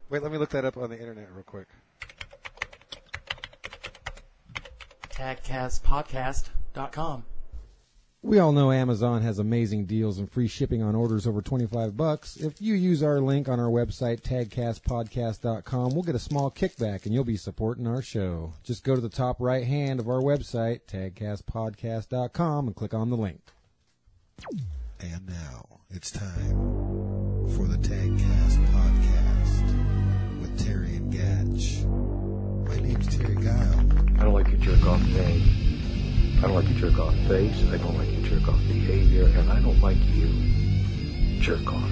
Wait, let me look that up on the internet real quick. tagcastpodcast.com. We all know Amazon has amazing deals and free shipping on orders over $25. If you use our link on our website, tagcastpodcast.com, we'll get a small kickback and you'll be supporting our show. Just go to the top right hand of our website, tagcastpodcast.com, and click on the link. And now it's time for the Tagcast Podcast with Terry and Gatch. My name's Terry Guile. I don't like your jerk-off name. I don't like your jerk-off face. I don't like your jerk-off behavior. And I don't like you, jerk-off.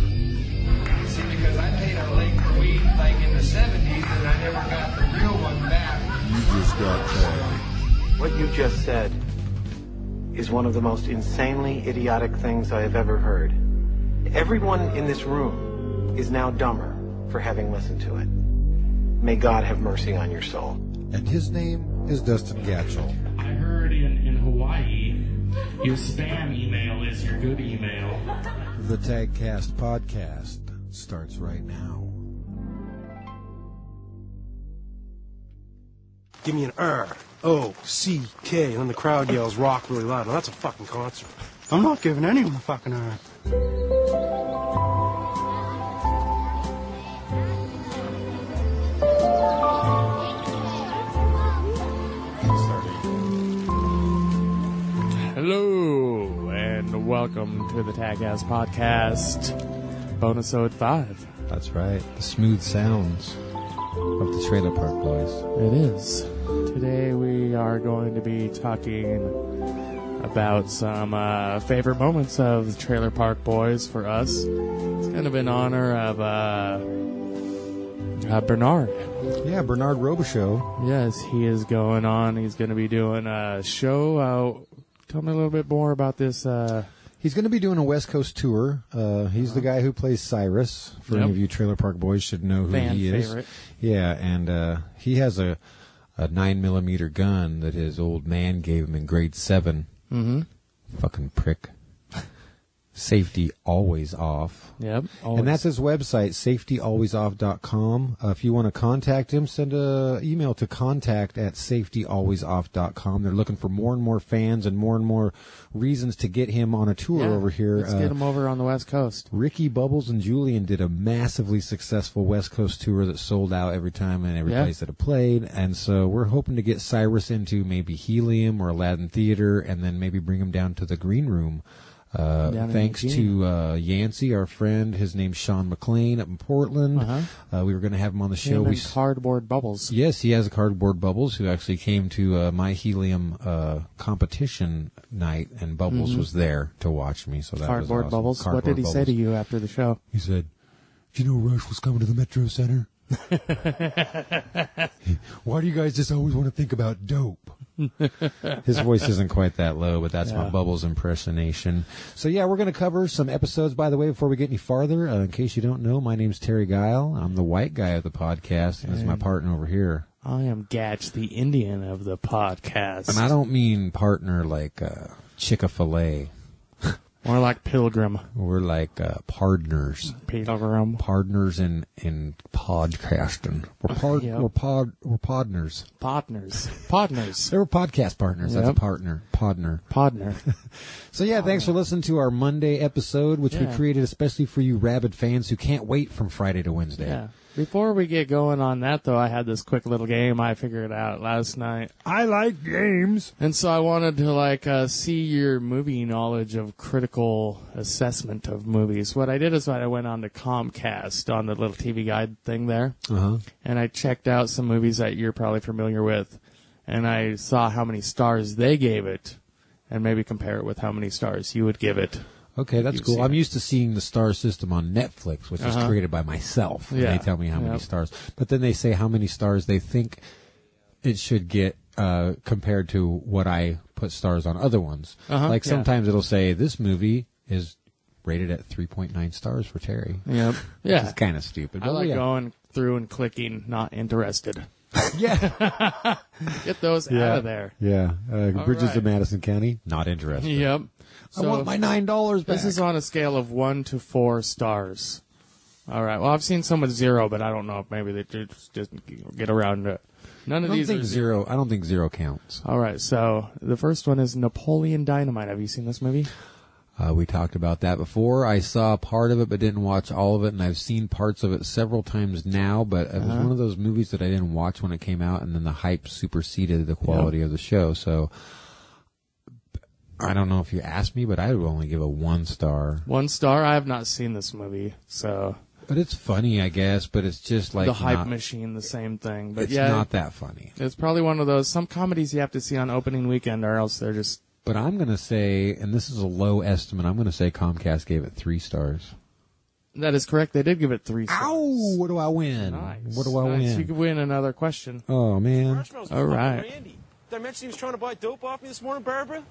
See, because I paid a lake for weed like in the 70s and I never got the real one back. You just got tagged. What you just said is one of the most insanely idiotic things I have ever heard. Everyone in this room is now dumber for having listened to it. May God have mercy on your soul. And his name is Dustin Gatchell. I heard in Hawaii, your spam email is your good email. The Tagcast Podcast starts right now. Give me an R-O-C-K, and then the crowd yells rock really loud. Now that's a fucking concert. I'm not giving anyone a fucking R. Hello, and welcome to the Tagcast Podcast, Bonusode 5. That's right. The smooth sounds of the Trailer Park Boys. It is. Today we are going to be talking about some favorite moments of the Trailer Park Boys for us. It's kind of in honor of Bernard. Yeah, Bernard Robichaux. Yes, he is going on. He's going to be doing a show. Tell me a little bit more about this. He's going to be doing a West Coast tour. He's the guy who plays Cyrus. For any of you Trailer Park Boys should know who he is. Favorite. Yeah, and he has a 9mm gun that his old man gave him in grade 7. Mm-hmm. Fucking prick. Safety always off. Yep. Always. And that's his website, safetyalwaysoff.com. If you want to contact him, send an email to contact@safetyalwaysoff.com. They're looking for more and more fans and more reasons to get him on a tour over here. Let's get him over on the West Coast. Ricky, Bubbles, and Julian did a massively successful West Coast tour that sold out every time and every place that it played. And so we're hoping to get Cyrus into maybe Helium or Aladdin Theater and then maybe bring him down to the Green Room. Thanks to Yancey, our friend. His name's Sean McLean up in Portland. We were going to have him on the show. Cardboard Bubbles. Yes, he has a Cardboard Bubbles who actually came to my Helium competition night, and Bubbles was there to watch me. So that Cardboard was awesome. Bubbles. What did he say to you after the show? He said, "Do you know Rush was coming to the Metro Center? Why do you guys just always want to think about dope?" His voice isn't quite that low, but that's my Bubbles impersonation. So, yeah, we're going to cover some episodes, by the way, before we get any farther. In case you don't know, my name's Terry Guile. I'm the white guy of the podcast, and this is my partner over here. I am Gatch, the Indian of the podcast. And I don't mean partner like Chick-fil-A. More like Pilgrim. We're like partners. Pilgrim. Partners in podcasting. We're podners. Podners. They were podcast partners. That's a partner. Podner. So yeah, thanks for listening to our Monday episode, which we created especially for you rabid fans who can't wait from Friday to Wednesday. Yeah. Before we get going on that, though, I had this quick little game I figured out last night. I like games. And so I wanted to, see your movie knowledge of critical assessment of movies. What I did is I went on to Comcast on the little TV guide thing there. And I checked out some movies that you're probably familiar with. And I saw how many stars they gave it. And maybe compare it with how many stars you would give it. Okay, that's cool. I'm used to seeing the star system on Netflix, which is created by myself. And they tell me how many stars. But then they say how many stars they think it should get compared to what I put stars on other ones. Sometimes it'll say this movie is rated at 3.9 stars for Terry. Yep. Yeah. It's kind of stupid. I like going through and clicking not interested. Yeah. Get those out of there. Yeah. Bridges of Madison County, not interested. Yep. So I want my $9 back. This is on a scale of 1 to 4 stars. All right. Well, I've seen some with Zero, but I don't know if maybe they just get around to it. None of these are Zero. I don't think Zero counts. All right. So the first one is Napoleon Dynamite. Have you seen this movie? We talked about that before. I saw part of it but didn't watch all of it, and I've seen parts of it several times now, but it was one of those movies that I didn't watch when it came out, and then the hype superseded the quality of the show. So I don't know if you asked me, but I would only give it 1 star. 1 star? I have not seen this movie, so... But it's funny, I guess, but it's just like... The hype machine, the same thing. But it's not that funny. It's probably one of those... Some comedies you have to see on opening weekend, or else they're just... But I'm going to say, and this is a low estimate, I'm going to say Comcast gave it 3 stars. That is correct. They did give it 3 stars. Ow! What do I win? Nice. What do I win? You could win another question. Oh, man. All right. Did I mention he was trying to buy dope off me this morning, Barbara?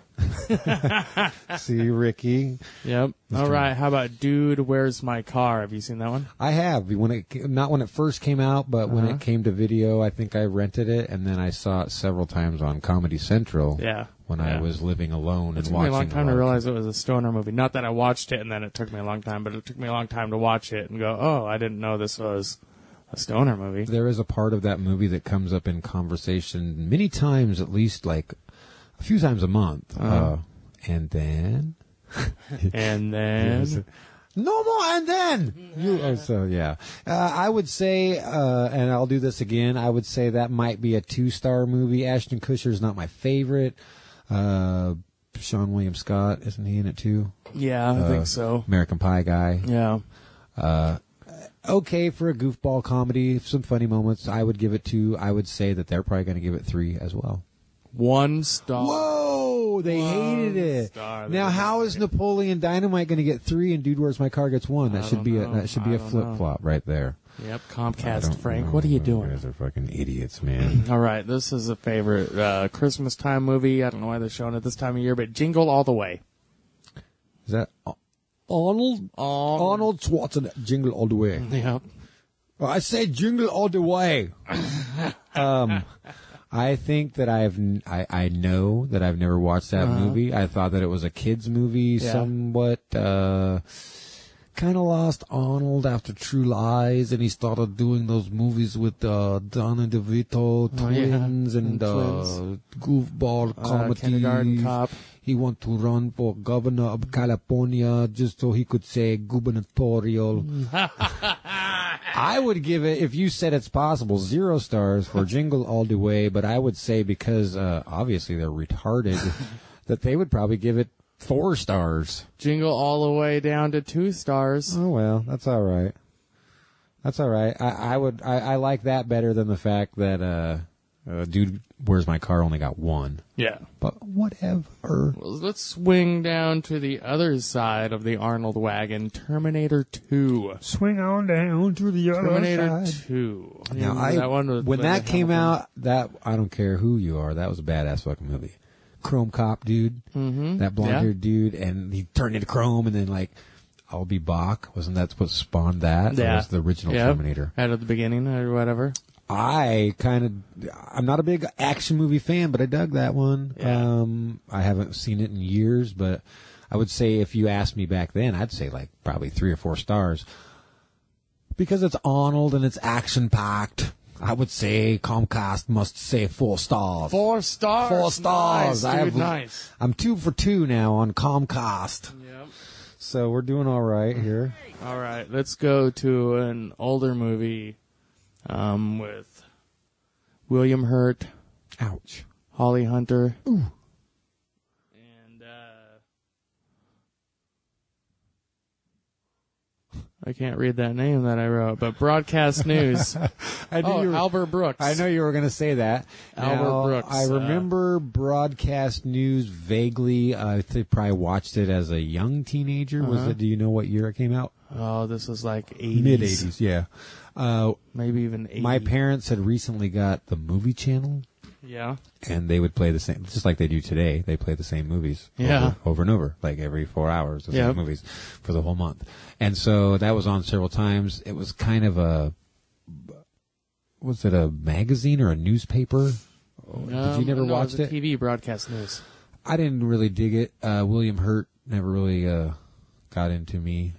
See, Ricky. Yep. All right. How about Dude, Where's My Car? Have you seen that one? I have. Not when it first came out, but when it came to video, I think I rented it, and then I saw it several times on Comedy Central. Yeah. When I was living alone and watching. It took me a long time to realize it was a stoner movie. Not that I watched it and then it took me a long time, but it took me a long time to watch it and go, oh, I didn't know this was a stoner movie. There is a part of that movie that comes up in conversation many times, at least like a few times a month. And then... and then... No more, and then! So, yeah. I would say, and I'll do this again, I would say that might be a 2-star movie. Ashton Kutcher's not my favorite. Sean William Scott, isn't he in it too? Yeah, I think so. American Pie guy. Yeah. Okay for a goofball comedy, some funny moments. I would give it 2. I would say that they're probably going to give it 3 as well. 1 star. Whoa, they hated it. Now, how is Napoleon Dynamite going to get 3 and Dude, Where's My Car gets 1? That should be a flip flop right there. Yep, Comcast Frank, what are you doing? You guys are fucking idiots, man. All right, this is a favorite Christmas time movie. I don't know why they're showing it this time of year, but Jingle All the Way. Is that Arnold? Arnold Schwarzenegger, Jingle All the Way. Yep. Well, I say Jingle All the Way. I think that I know that I've never watched that movie. I thought that it was a kid's movie, somewhat. Kind of lost Arnold after True Lies, and he started doing those movies with Danny DeVito, twins, and goofball comedy. Kindergarten Cop. He wanted to run for governor of California just so he could say gubernatorial. I would give it, if you said it's possible, 0 stars for Jingle All the Way, but I would say because obviously they're retarded, that they would probably give it 4 stars. Jingle All the Way down to 2 stars. Oh, well, that's all right. That's all right. I like that better than the fact that Dude, Where's My Car only got 1. Yeah. But whatever. Well, let's swing down to the other side of the Arnold wagon, Terminator 2. Swing on down to the other Terminator side. 2. Now, when that came out, I don't care who you are, that was a badass fucking movie. Chrome Cop dude, that blonde-haired dude, and he turned into Chrome, and then like, I'll Be Bach. Wasn't that what spawned that? Yeah. That was the original Terminator. Right at the beginning or whatever. I'm not a big action movie fan, but I dug that one. Yeah. I haven't seen it in years, but I would say if you asked me back then, I'd say like probably 3 or 4 stars. Because it's Arnold and it's action-packed. I would say Comcast must say 4 stars. 4 stars? 4 stars. Nice, dude, nice. I'm 2 for 2 now on Comcast. Yep. So we're doing all right here. All right, let's go to an older movie with William Hurt. Ouch. Holly Hunter. Ooh. And I can't read that name that I wrote, but Broadcast News. Albert Brooks. I know you were going to say that. Albert Brooks. I remember Broadcast News vaguely. I probably watched it as a young teenager. Was it? Do you know what year it came out? Oh, this was like 80s. Mid-80s, yeah. Maybe even 80s. My parents had recently got the movie channel. Yeah. And they would play the same, just like they do today. They play the same movies over and over, like every 4 hours, the same movies for the whole month. And so that was on several times. It was kind of was it a magazine or a newspaper? Did you never watch it? TV Broadcast News. I didn't really dig it. William Hurt never really got into me.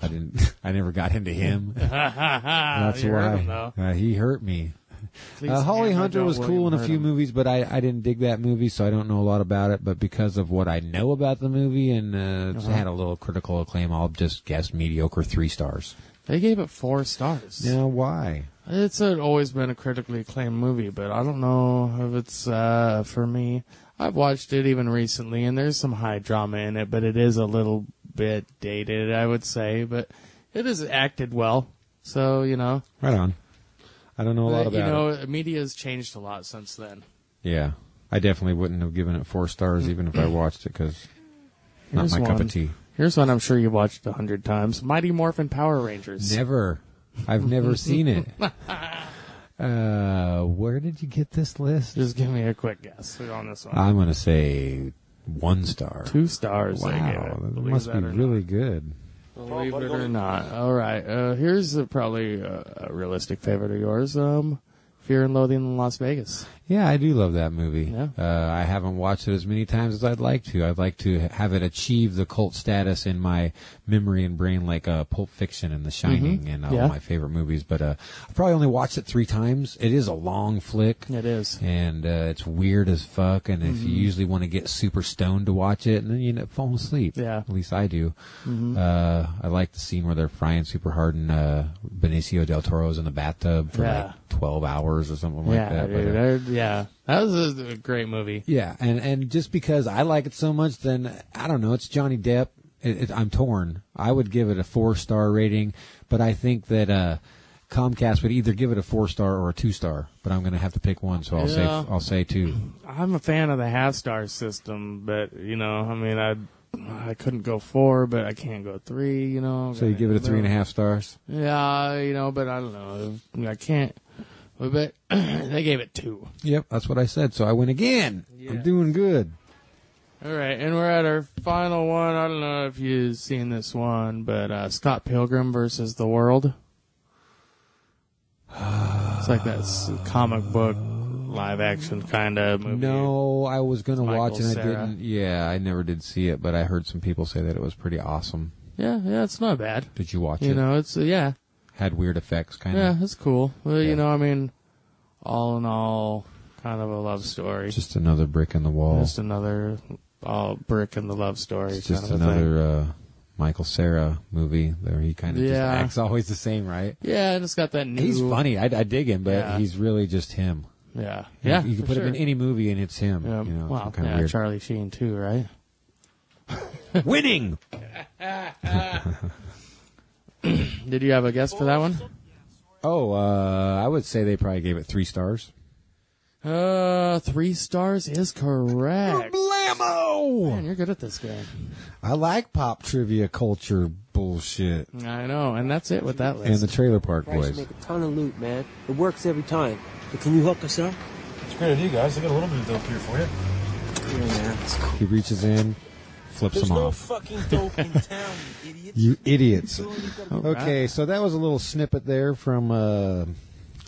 I never got into him. That's You why. hurt him, though. He hurt me. Please Holly hammer Hunter Joe was cool in William a hurt few him. movies, but I didn't dig that movie, so I don't know a lot about it. But because of what I know about the movie and had a little critical acclaim, I'll just guess mediocre 3 stars. They gave it 4 stars. Now, why? It's always been a critically acclaimed movie, but I don't know if it's for me. I've watched it even recently, and there's some high drama in it, but it is a little bit dated, I would say. But it is acted well, so, you know. Right on. I don't know a lot about it. You know, media has changed a lot since then. Yeah. I definitely wouldn't have given it 4 stars even if I watched it, because not my cup of tea. Here's one I'm sure you've watched 100 times. Mighty Morphin Power Rangers. Never. I've never seen it. Where did you get this list? Just give me a quick guess on this one. I'm going to say 1 star. 2 stars. Wow, I gave it. that Believe must be that or really not. good. Believe it or not. All right. Here's probably a realistic favorite of yours. Fear and Loathing in Las Vegas. Yeah, I do love that movie. Yeah. I haven't watched it as many times as I'd like to. I'd like to have it achieve the cult status in my memory and brain like Pulp Fiction and The Shining and all my favorite movies. But I've probably only watched it 3 times. It is a long flick. It is. And it's weird as fuck. And if you usually want to get super stoned to watch it, and then you end up falling asleep. Yeah. At least I do. I like the scene where they're frying super hard and Benicio del Toro's in the bathtub for like 12 hours or something like that. Dude, yeah, that was a great movie. Yeah, and just because I like it so much, then I don't know. It's Johnny Depp. I'm torn. I would give it a 4-star rating, but I think that Comcast would either give it a 4-star or a 2-star. But I'm going to have to pick one, so I'll say 2. I'm a fan of the half-star system, but you know, I mean, I couldn't go 4, but I can't go 3. You know, So you give it a 3.5 stars? Yeah, you know, but I don't know. I can't. But they gave it 2. Yep, that's what I said. So I win again. Yeah. I'm doing good. All right, and we're at our final one. I don't know if you've seen this one, but Scott Pilgrim versus the World. It's like that comic book, live action kind of movie. No, I was going to watch it and I Cera. didn't. Yeah, I never did see it, but I heard some people say that it was pretty awesome. Yeah, it's not bad. Did you watch it? You know, it's Had weird effects, kind of. Yeah, it's cool. Well, Yeah. you know, I mean, all in all, kind of a love story. Just another brick in the wall. Just another brick in the love story. It's just kind of a thing. another Michael Cera movie where he kind of just acts always the same, right? Yeah, and it's got that new... He's funny. I dig him, but he's really just him. Yeah. You can put him in any movie and it's him. Yeah. You know, Well, kind of weird. Charlie Sheen too, right? Winning! Did you have a guess for that one? Oh, I would say they probably gave it 3 stars. 3 stars is correct. Blammo! Man, you're good at this game. I like pop trivia culture bullshit. I know, and that's it with that list. And the Trailer Park Guys Boys. make a ton of loot, man. It works every time. But can you hook us up? It's a great idea, guys. I got a little bit of dope here for you. Yeah, man. It's cool. He reaches in, flips There's them no off. fucking dope in town, you idiots. You idiots. Okay, so that was a little snippet there from, I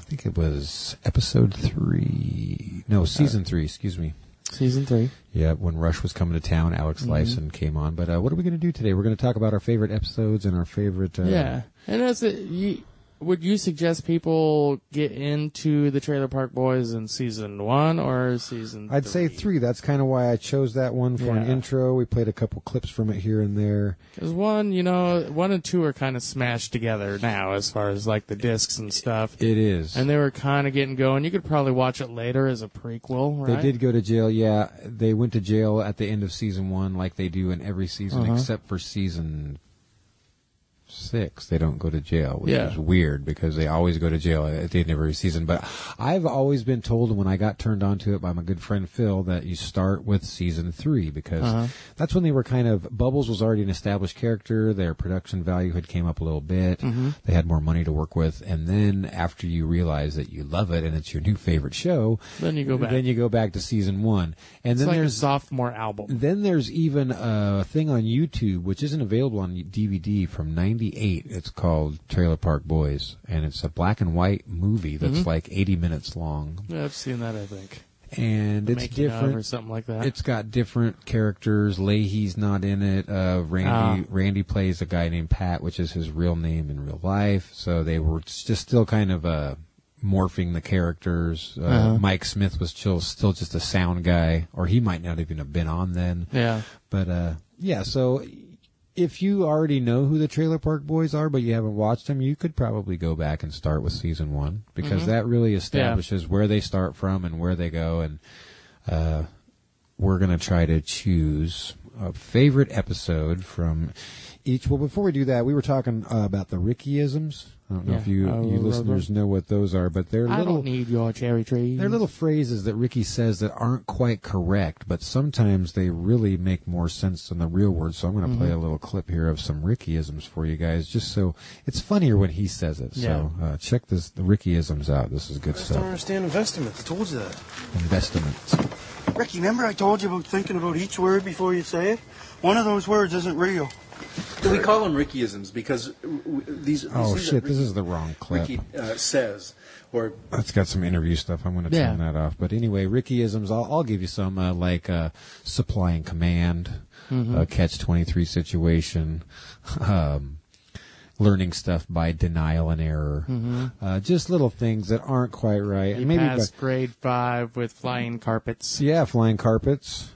think it was episode 3. No, season 3, excuse me. Season 3. Yeah, when Rush was coming to town, Alex Lyson came on. But what are we going to do today? We're going to talk about our favorite episodes and our favorite... Yeah, and that's it. Would you suggest people get into the Trailer Park Boys in season 1 or season 3? I'd say 3. That's kind of why I chose that one for an Yeah. intro. We played a couple clips from it here and there. Because 1 and 2 are kind of smashed together now as far as like the discs and stuff. It is. And they were kind of getting going. You could probably watch it later as a prequel, right? They did go to jail, yeah. They went to jail at the end of season 1 like they do in every season except for season 6. They don't go to jail, which is weird because they always go to jail at the end of every season. But I've always been told when I got turned on to it by my good friend Phil that you start with season 3 because that's when they were kind of... Bubbles was already an established character. Their production value had came up a little bit. They had more money to work with. And then after you realize that you love it and it's your new favorite show... Then you go back. Then you go back to season 1. And It's then like there's a sophomore album. Then there's even a thing on YouTube, which isn't available on DVD, from 98. It's called Trailer Park Boys, and it's a black and white movie that's like 80 minutes long. Yeah, I've seen that, I think. And it's Making of different or something like that. It's got different characters. Leahy's not in it. Randy plays a guy named Pat, which is his real name in real life. So they were just still kind of morphing the characters. Mike Smith was still just a sound guy, or he might not even have been on then. Yeah. But so if you already know who the Trailer Park Boys are, but you haven't watched them, you could probably go back and start with season 1, because that really establishes where they start from and where they go. And we're going to try to choose a favorite episode from each. Well, before we do that, we were talking about the Ricky-isms. I don't know if you listeners know what those are, but they're I little. don't need your cherry trees. They're little phrases that Ricky says that aren't quite correct, but sometimes they really make more sense than the real words. So I'm going to play a little clip here of some Ricky-isms for you guys, just so it's funnier when he says it. Yeah. So check the Ricky-isms out. This is good I stuff. don't understand investments. I told you that. Investments. Ricky, remember I told you about thinking about each word before you say it? One of those words isn't real. We call them Ricky-isms because these. Oh these shit! This is the wrong clip. Ricky says, or that's got some interview stuff. I'm going to turn that off. But anyway, Ricky-isms. I'll give you some like supply and command, catch-23 situation, learning stuff by denial and error. Just little things that aren't quite right. And maybe past grade 5 with flying carpets. Yeah, flying carpets.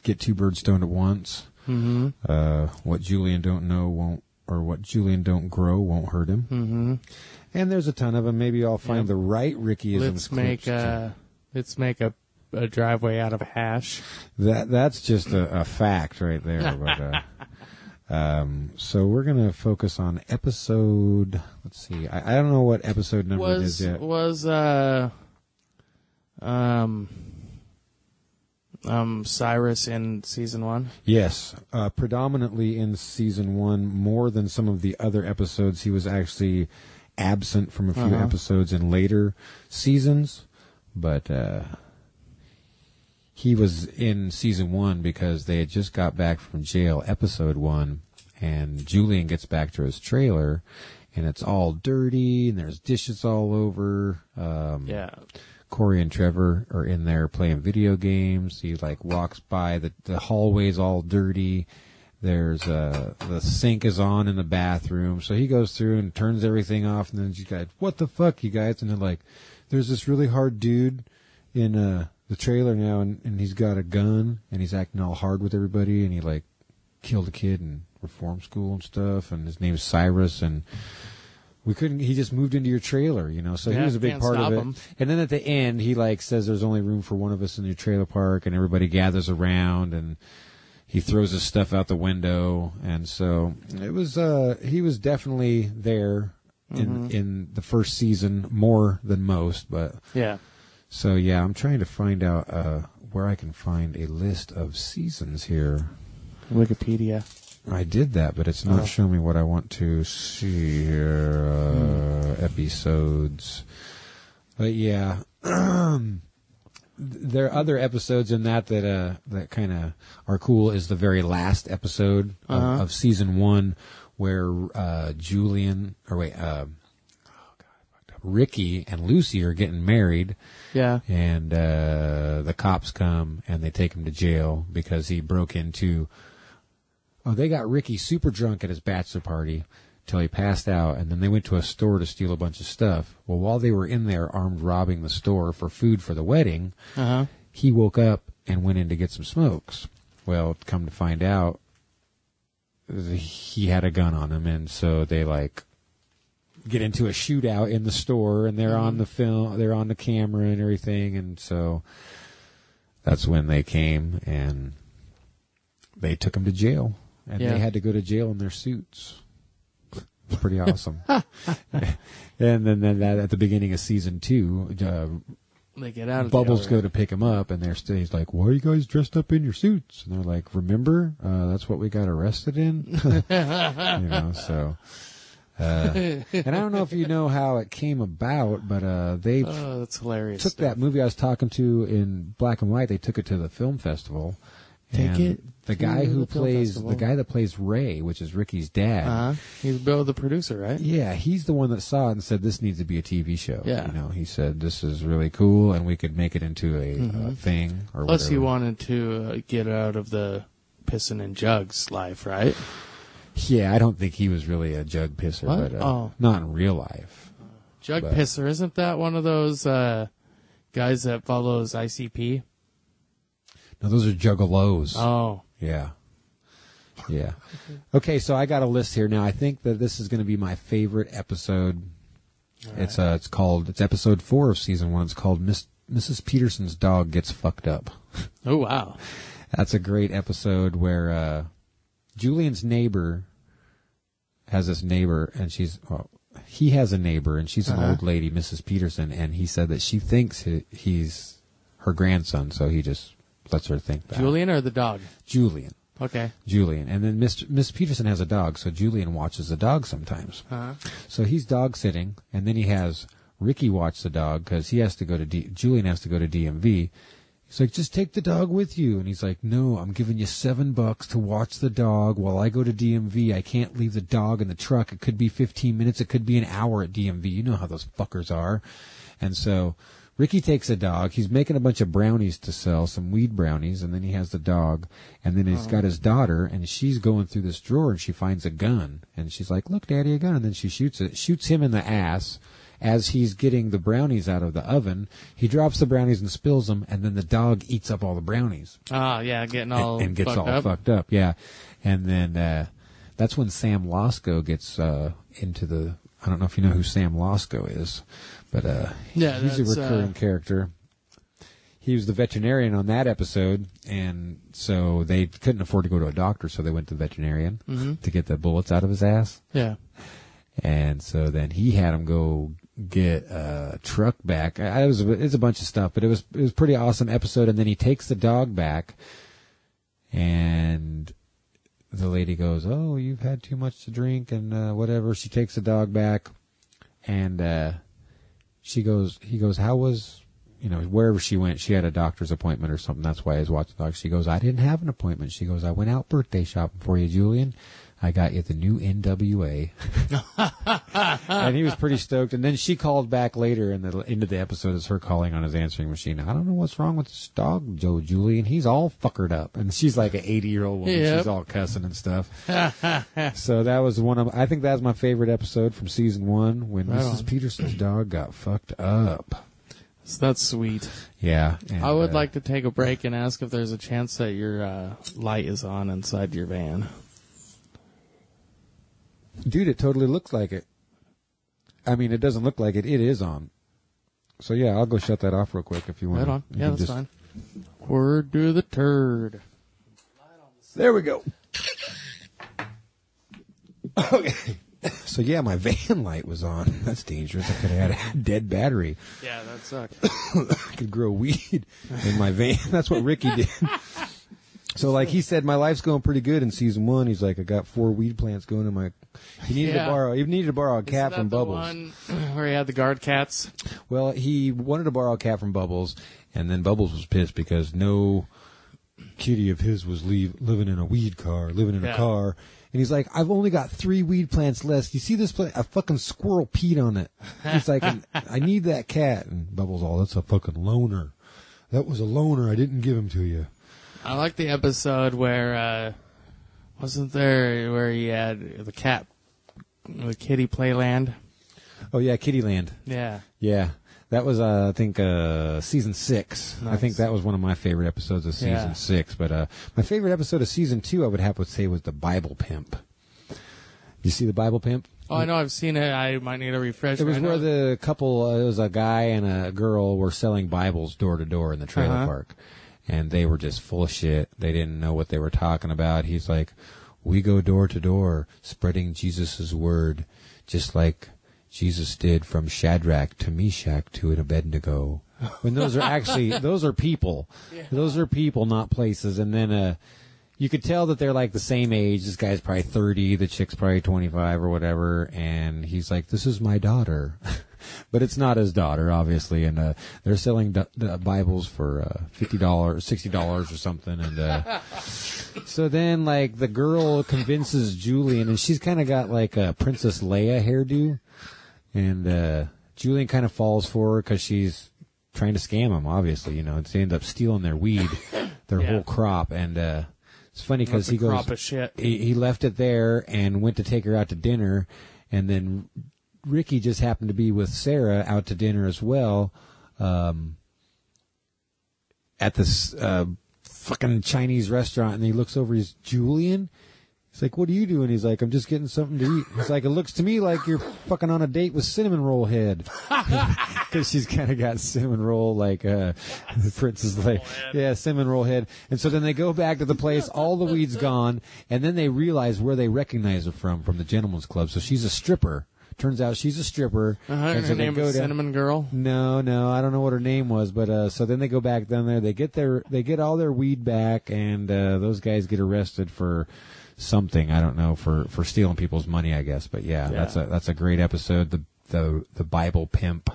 Get two birds stoned at once. What Julian don't know won't, or what Julian don't grow won't hurt him. And there's a ton of them. Maybe I'll find the right Ricky-isms. Let's make a driveway out of hash. That's just a fact right there. But so we're gonna focus on episode. Let's see. I don't know what episode number it is yet. Cyrus in season 1? Yes, predominantly in season 1, more than some of the other episodes. He was actually absent from a few episodes in later seasons, but he was in season 1 because they had just got back from jail, episode 1, and Julian gets back to his trailer, and it's all dirty, and there's dishes all over. Corey and Trevor are in there playing video games. He walks by, the hallway's all dirty. There's the sink is on in the bathroom. So he goes through and turns everything off, and then he's like, "What the fuck, you guys?" And they're like, "There's this really hard dude in the trailer now, and he's got a gun, and he's acting all hard with everybody, and he killed a kid in reform school and stuff, and his name's Cyrus, and he just moved into your trailer, so he was a big part of it. And then at the end, he says there's only room for one of us in your trailer park, and everybody gathers around, and he throws his stuff out the window. And so it was, he was definitely there in the first season more than most, but so I'm trying to find out, where I can find a list of seasons here. Wikipedia. I did that, but it's not showing me what I want to see here. Episodes. But yeah, there are other episodes in that kind of are cool. Is the very last episode of season 1 where Ricky and Lucy are getting married. Yeah. And the cops come and they take him to jail because he broke into... Oh, they got Ricky super drunk at his bachelor party till he passed out, and then they went to a store to steal a bunch of stuff. Well, while they were in there armed robbing the store for food for the wedding, he woke up and went in to get some smokes. Well, come to find out, he had a gun on him, and so they get into a shootout in the store, and they're on the film, they're on the camera and everything, and so that's when they came and they took him to jail. And they had to go to jail in their suits. It's pretty awesome. And then that at the beginning of season 2, they get out of Bubbles jail, go to pick him up, and he's like, "Why are you guys dressed up in your suits?" And they're like, "Remember, that's what we got arrested in." So. And I don't know if you know how it came about, but they that's hilarious took that movie I was talking to in black and white. They took it to the film festival. Take it The guy who the film plays festival. the guy that plays Ray, which is Ricky's dad. He's Bill, the producer, right? Yeah, he's the one that saw it and said this needs to be a TV show. Yeah. You know, he said this is really cool and we could make it into a thing or Plus, whatever. he wanted to get out of the pissing in jugs life, right? Yeah, I don't think he was really a jug pisser, What? but not in real life. Jug But- pisser, isn't that one of those guys that follows ICP? No, those are juggalos. Oh. Yeah. Yeah. Okay, so I got a list here now. I think that this is going to be my favorite episode. It's episode 4 of season 1. It's called Mrs. Peterson's Dog Gets Fucked Up. Oh, wow. That's a great episode where Julian's neighbor has this neighbor, and he has a neighbor, and she's an old lady, Mrs. Peterson, and he said that she thinks he's her grandson, so he just lets her think that. Julian or the dog? Julian. Okay. Julian. And then Miss Peterson has a dog, so Julian watches the dog sometimes. So he's dog sitting, and then he has Ricky watch the dog because he has to go to Julian has to go to DMV. He's like, just take the dog with you. And he's like, no, I'm giving you $7 to watch the dog while I go to DMV. I can't leave the dog in the truck. It could be 15 minutes. It could be an hour at DMV. You know how those fuckers are. And so Ricky takes a dog. He's making a bunch of brownies to sell, some weed brownies, and then he has the dog. And then he's got his daughter, and she's going through this drawer, and she finds a gun. And she's like, look, Daddy, a gun. And then she shoots him in the ass. As he's getting the brownies out of the oven, he drops the brownies and spills them, and then the dog eats up all the brownies. Ah, yeah, getting all and gets fucked all up. fucked up. Yeah, and then that's when Sam Losco gets into the. I don't know if you know who Sam Losco is, but he's a recurring character. He was the veterinarian on that episode, and so they couldn't afford to go to a doctor, so they went to the veterinarian to get the bullets out of his ass. Yeah. And so then he had him go get a truck back. It's a bunch of stuff, but it was a pretty awesome episode. And then he takes the dog back, and the lady goes, "Oh, you've had too much to drink," and whatever. She takes the dog back, and he goes, "How was?" Wherever she went, she had a doctor's appointment or something. That's why I was watching the dog. She goes, "I didn't have an appointment." She goes, "I went out birthday shopping for you, Julian. I got you the new NWA." And he was pretty stoked. And then she called back later in the end of the episode as her calling on his answering machine. "I don't know what's wrong with this dog, Julian. He's all fuckered up." And she's like an 80-year-old woman. Yep. She's all cussing and stuff. So that was I think that was my favorite episode from season 1 when Mrs. Peterson's dog got fucked up. So that's sweet. Yeah. And, I would like to take a break and ask if there's a chance that your light is on inside your van. Dude, it totally looks like it. I mean, it doesn't look like it. It is on. So, yeah, I'll go shut that off real quick if you want. Right on. Yeah, that's fine. Word to the turd. There we go. Okay. So, yeah, my van light was on. That's dangerous. I could have had a dead battery. Yeah, that sucked. I could grow weed in my van. That's what Ricky did. So, like he said, my life's going pretty good in season 1. He's like, I got 4 weed plants going in my. He needed to borrow a cat from Bubbles. Isn't that the one where he had the guard cats? Well, he wanted to borrow a cat from Bubbles, and then Bubbles was pissed because no kitty of his was living in a weed car, living in a car. And he's like, I've only got 3 weed plants left. You see this plant? A fucking squirrel peed on it. He's like, I need that cat. And Bubbles, that's a fucking loner. That was a loner. I didn't give him to you. I like the episode where, wasn't there where he had the cat, the kitty playland? Oh, yeah, Kittyland. Yeah. Yeah. That was, I think, season 6. Nice. I think that was one of my favorite episodes of season 6. But my favorite episode of season 2, I would have to say, was the Bible Pimp. You see the Bible Pimp? Oh, I know. I've seen it. I might need a refresher. It was where the couple, it was a guy and a girl, were selling Bibles door to door in the trailer park. And they were just full of shit. They didn't know what they were talking about. He's like, we go door to door, spreading Jesus' word, just like Jesus did from Shadrach to Meshach to an Abednego. When those are people. Yeah. Those are people, not places. And then you could tell that they're like the same age. This guy's probably 30, the chick's probably 25 or whatever. And he's like, this is my daughter. But it's not his daughter, obviously, and they're selling the Bibles for $50, $60 or something, and so then like the girl convinces Julian, and she's kind of got like a Princess Leia hairdo, and Julian kind of falls for her because she's trying to scam him, obviously, and they end up stealing their weed, their whole crop, and it's funny because he goes, crop of shit. He left it there and went to take her out to dinner, and then Ricky just happened to be with Sarah out to dinner as well, at this fucking Chinese restaurant, and he looks over, he's Julian. He's like, "What are you doing?" He's like, "I'm just getting something to eat." He's like, "It looks to me like you're fucking on a date with Cinnamon Roll Head." Because she's kind of got cinnamon roll, like the Princess Leia. Yeah, cinnamon roll head. And so then they go back to the place, all the weed's gone, and then they realize where they recognize her from the Gentleman's Club. So she's a stripper. Turns out she's a stripper. And her name is Cinnamon Girl? No, I don't know what her name was, but so then they go back down there, they get all their weed back, and those guys get arrested for something, I don't know, for stealing people's money, I guess. But yeah. That's a great episode. The Bible Pimp.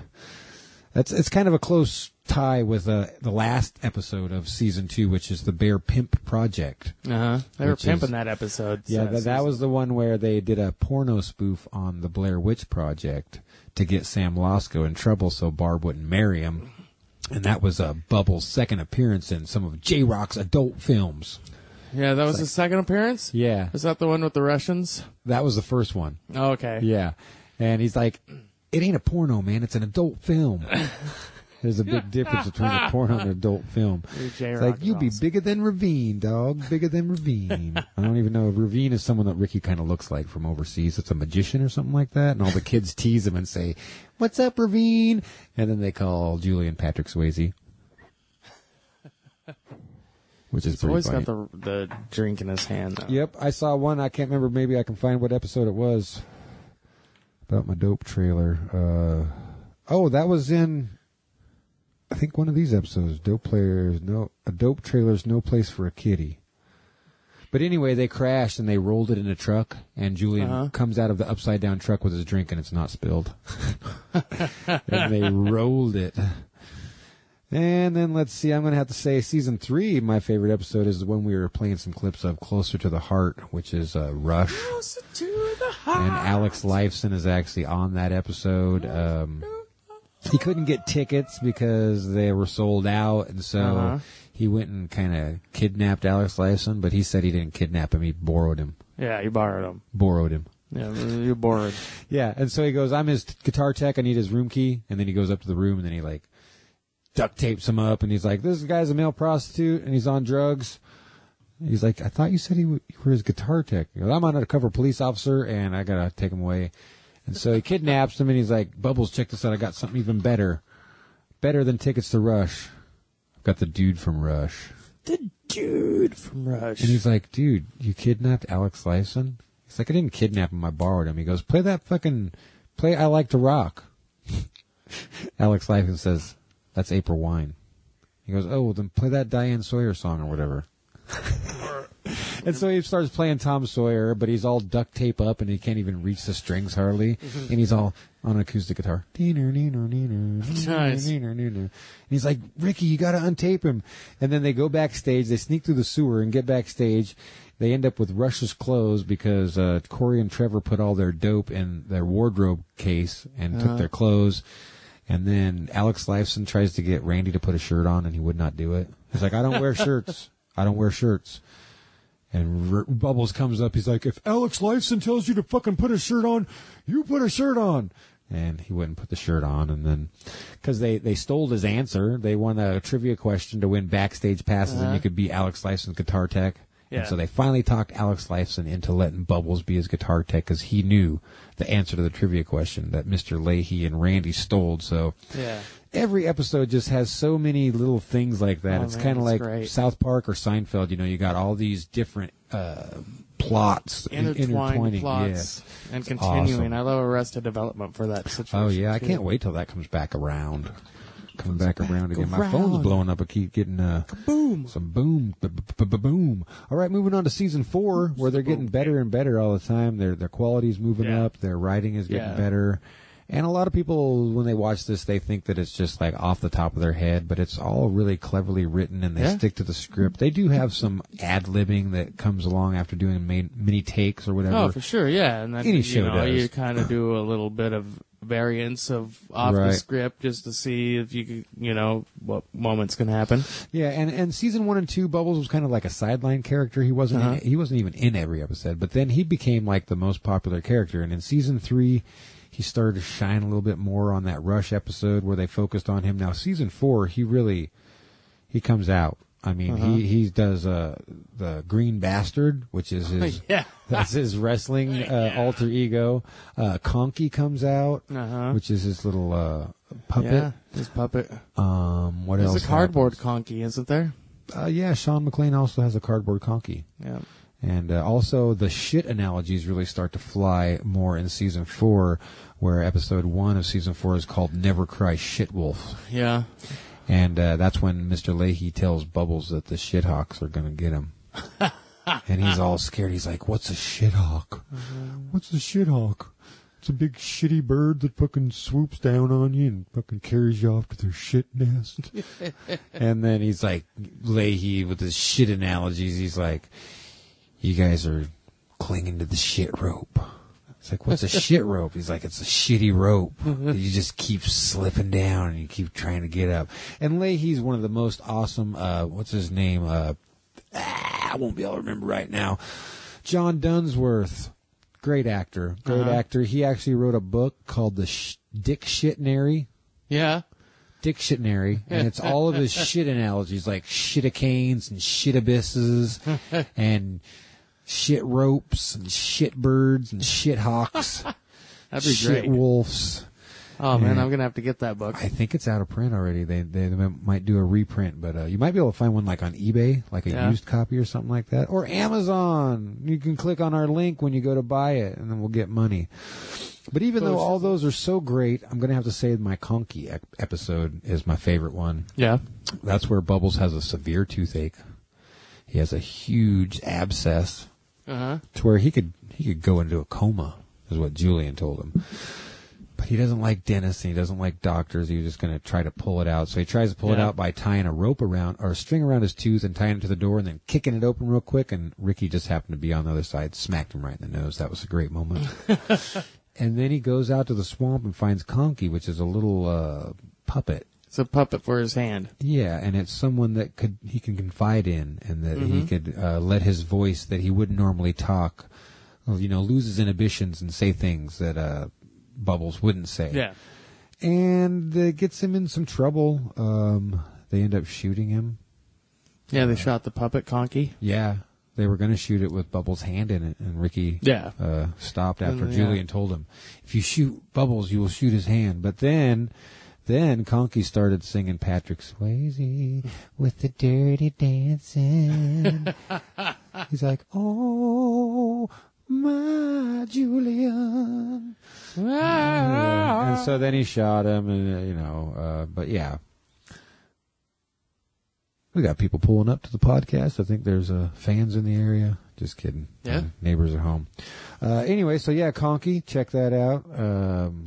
It's kind of a close tie with the last episode of season 2, which is the Bear Pimp Project. They were pimping that episode. Yeah, that was the one where they did a porno spoof on the Blair Witch Project to get Sam Losco in trouble so Barb wouldn't marry him. And that was Bubble's second appearance in some of J-Rock's adult films. Yeah, that was his second appearance? Yeah. Is that the one with the Russians? That was the first one. Oh, okay. Yeah. And he's like, "It ain't a porno, man. It's an adult film." There's a big difference between a porno and an adult film. It's like, "You be bigger than Ravine, dog. Bigger than Ravine." I don't even know. Ravine is someone that Ricky kind of looks like from overseas. It's a magician or something like that. And all the kids tease him and say, "What's up, Ravine?" And then they call Julian Patrick Swayze. Which is pretty funny. He's always got the drink in his hand, though. Yep. I saw one. I can't remember. Maybe I can find what episode it was. About my dope trailer. That was in, I think, one of these episodes. A dope trailer's no place for a kitty. But anyway, they crashed and they rolled it in a truck, and Julian comes out of the upside down truck with his drink and it's not spilled. And they rolled it. And then let's see, I'm going to have to say season 3, my favorite episode is when we were playing some clips of Closer to the Heart, which is Rush. Closer to the Heart. And Alex Lifeson is actually on that episode. He couldn't get tickets because they were sold out, and so he went and kind of kidnapped Alex Lifeson, but he said he didn't kidnap him, he borrowed him. Yeah, you borrowed him. Borrowed him. Yeah, you borrowed. Yeah, and so he goes, "I'm his guitar tech, I need his room key," and then he goes up to the room, and then he like duct tapes him up, and he's like, "This guy's a male prostitute, and he's on drugs." He's like, "I thought you said you were his guitar tech." He goes, "I'm an undercover police officer, and I gotta take him away." And so he kidnaps him, and he's like, "Bubbles, check this out. I got something even better than tickets to Rush. I've got the dude from Rush." The dude from Rush. And he's like, "Dude, you kidnapped Alex Lifeson?" He's like, "I didn't kidnap him. I borrowed him." He goes, play I Like to Rock." Alex Lifeson says, "That's April Wine." He goes, "Oh, well, then play that Diane Sawyer song or whatever." And so he starts playing Tom Sawyer, but he's all duct tape up and he can't even reach the strings hardly. And he's all on an acoustic guitar. Nice. And he's like, "Ricky, you got to untape him." And then they go backstage. They sneak through the sewer and get backstage. They end up with Rush's clothes because Corey and Trevor put all their dope in their wardrobe case and took their clothes. And then Alex Lifeson tries to get Randy to put a shirt on, and he would not do it. He's like, "I don't wear shirts. I don't wear shirts." And Bubbles comes up. He's like, "If Alex Lifeson tells you to fucking put a shirt on, you put a shirt on." And he wouldn't put the shirt on. And then, because they stole his answer, they won a trivia question to win backstage passes, and you could be Alex Lifeson's guitar tech. Yeah. And so they finally talked Alex Lifeson into letting Bubbles be his guitar tech because he knew the answer to the trivia question that Mr. Leahy and Randy stole. So every episode just has so many little things like that. It's kind of like great. South Park or Seinfeld. You got all these different plots, intertwining plots, and continuing. Awesome. I love Arrested Development for that situation. Oh yeah, I can't wait till that comes back around. Coming back around again. My phone's blowing up. I keep getting some boom. All right, moving on to season 4, where they're getting better and better all the time. Their quality's moving up. Their writing is getting better. And a lot of people, when they watch this, they think that it's just like off the top of their head, but it's all really cleverly written, and they stick to the script. They do have some ad-libbing that comes along after doing mini takes or whatever. Oh, for sure, yeah. And then, Any show does. You kind of do a little bit of variance off the script just to see if you could, what moments can happen. Yeah, and season 1 and 2, Bubbles was kind of like a sideline character. He wasn't he wasn't even in every episode, but then he became like the most popular character. And in season 3, he started to shine a little bit more on that Rush episode where they focused on him. Now season 4, he comes out. I mean, he does the Green Bastard, which is his that's his wrestling alter ego. Conky comes out, which is his little puppet. Yeah, his puppet. What else? There's a cardboard Conky, isn't there? Yeah, Sean McClane also has a cardboard Conky. Yeah. And also the shit analogies really start to fly more in season 4, where episode 1 of season 4 is called Never Cry Shit Wolf. Yeah. And that's when Mr. Leahy tells Bubbles that the shithawks are going to get him. And he's all scared. He's like, what's a shithawk? What's a shithawk? It's a big shitty bird that fucking swoops down on you and fucking carries you off to their shit nest. And then he's like, Leahy with his shit analogies, he's like, you guys are clinging to the shit rope. It's like, what's a shit rope? He's like, it's a shitty rope. You just keep slipping down and you keep trying to get up. And Leahy's one of the most awesome, what's his name? I won't be able to remember right now. John Dunsworth. Great actor. Great actor. He actually wrote a book called The Dictionary. Yeah. Dictionary. And it's all of his shit analogies, like shitacanes and shit abysses and shit ropes and shit birds and shit hawks. That'd be shit great. wolves. Oh, man, I'm going to have to get that book. I think it's out of print already. They might do a reprint, but you might be able to find one like on eBay, like a used copy or something like that. Or Amazon. You can click on our link when you go to buy it, and then we'll get money. But even though all those are so great, I'm going to have to say my Conky episode is my favorite one. Yeah. That's where Bubbles has a severe toothache. He has a huge abscess. To where he could go into a coma, is what Julian told him. But he doesn't like dentists and he doesn't like doctors. He was just going to try to pull it out. So he tries to pull it out by tying a rope around or a string around his tooth and tying it to the door and then kicking it open real quick. And Ricky just happened to be on the other side, smacked him right in the nose. That was a great moment. And then he goes out to the swamp and finds Conky, which is a little puppet. It's a puppet for his hand. Yeah, and it's someone that he can confide in, and that he could let his voice that he wouldn't normally talk, lose his inhibitions and say things that Bubbles wouldn't say. Yeah. And it gets him in some trouble. They end up shooting him. Yeah, they shot the puppet Conky. Yeah, they were going to shoot it with Bubbles' hand in it, and Ricky stopped after Julian told him, if you shoot Bubbles, you will shoot his hand. But then Conky started singing Patrick Swayze with the dirty dancing. He's like, oh, my Julian. And so then he shot him, and, but yeah. We got people pulling up to the podcast. I think there's fans in the area. Just kidding. Yeah. Neighbors at home. Anyway, so yeah, Conky, check that out.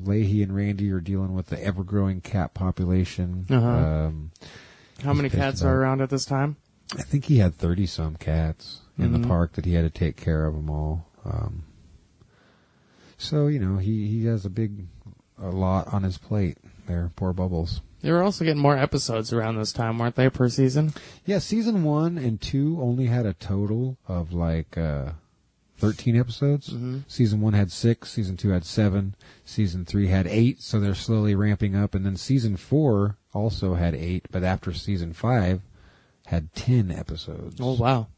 Leahy and Randy are dealing with the ever-growing cat population. How many cats are around at this time? I think he had 30-some cats in the park that he had to take care of them all. So, he has a lot on his plate there. Poor Bubbles. They were also getting more episodes around this time, weren't they, per season? Yeah, season 1 and 2 only had a total of 13 episodes. Season 1 had 6, season 2 had 7, season 3 had 8, so they're slowly ramping up. And then season 4 also had 8, but after season 5 had 10 episodes. Oh, wow.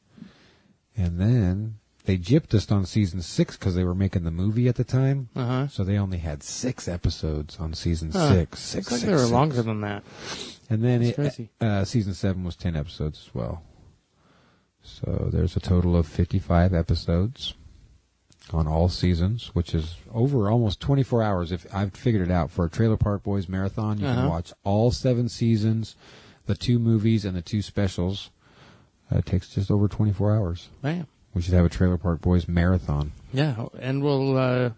And then they gypped us on season 6 because they were making the movie at the time. So they only had 6 episodes on season 6. Looks like they were longer than that. And then season 7 was 10 episodes as well. So there's a total of 55 episodes on all seasons, which is over almost 24 hours. If I've figured it out for a Trailer Park Boys marathon, you can watch all 7 seasons, the 2 movies, and the 2 specials. It takes just over 24 hours. Damn. We should have a Trailer Park Boys marathon. Yeah, and we'll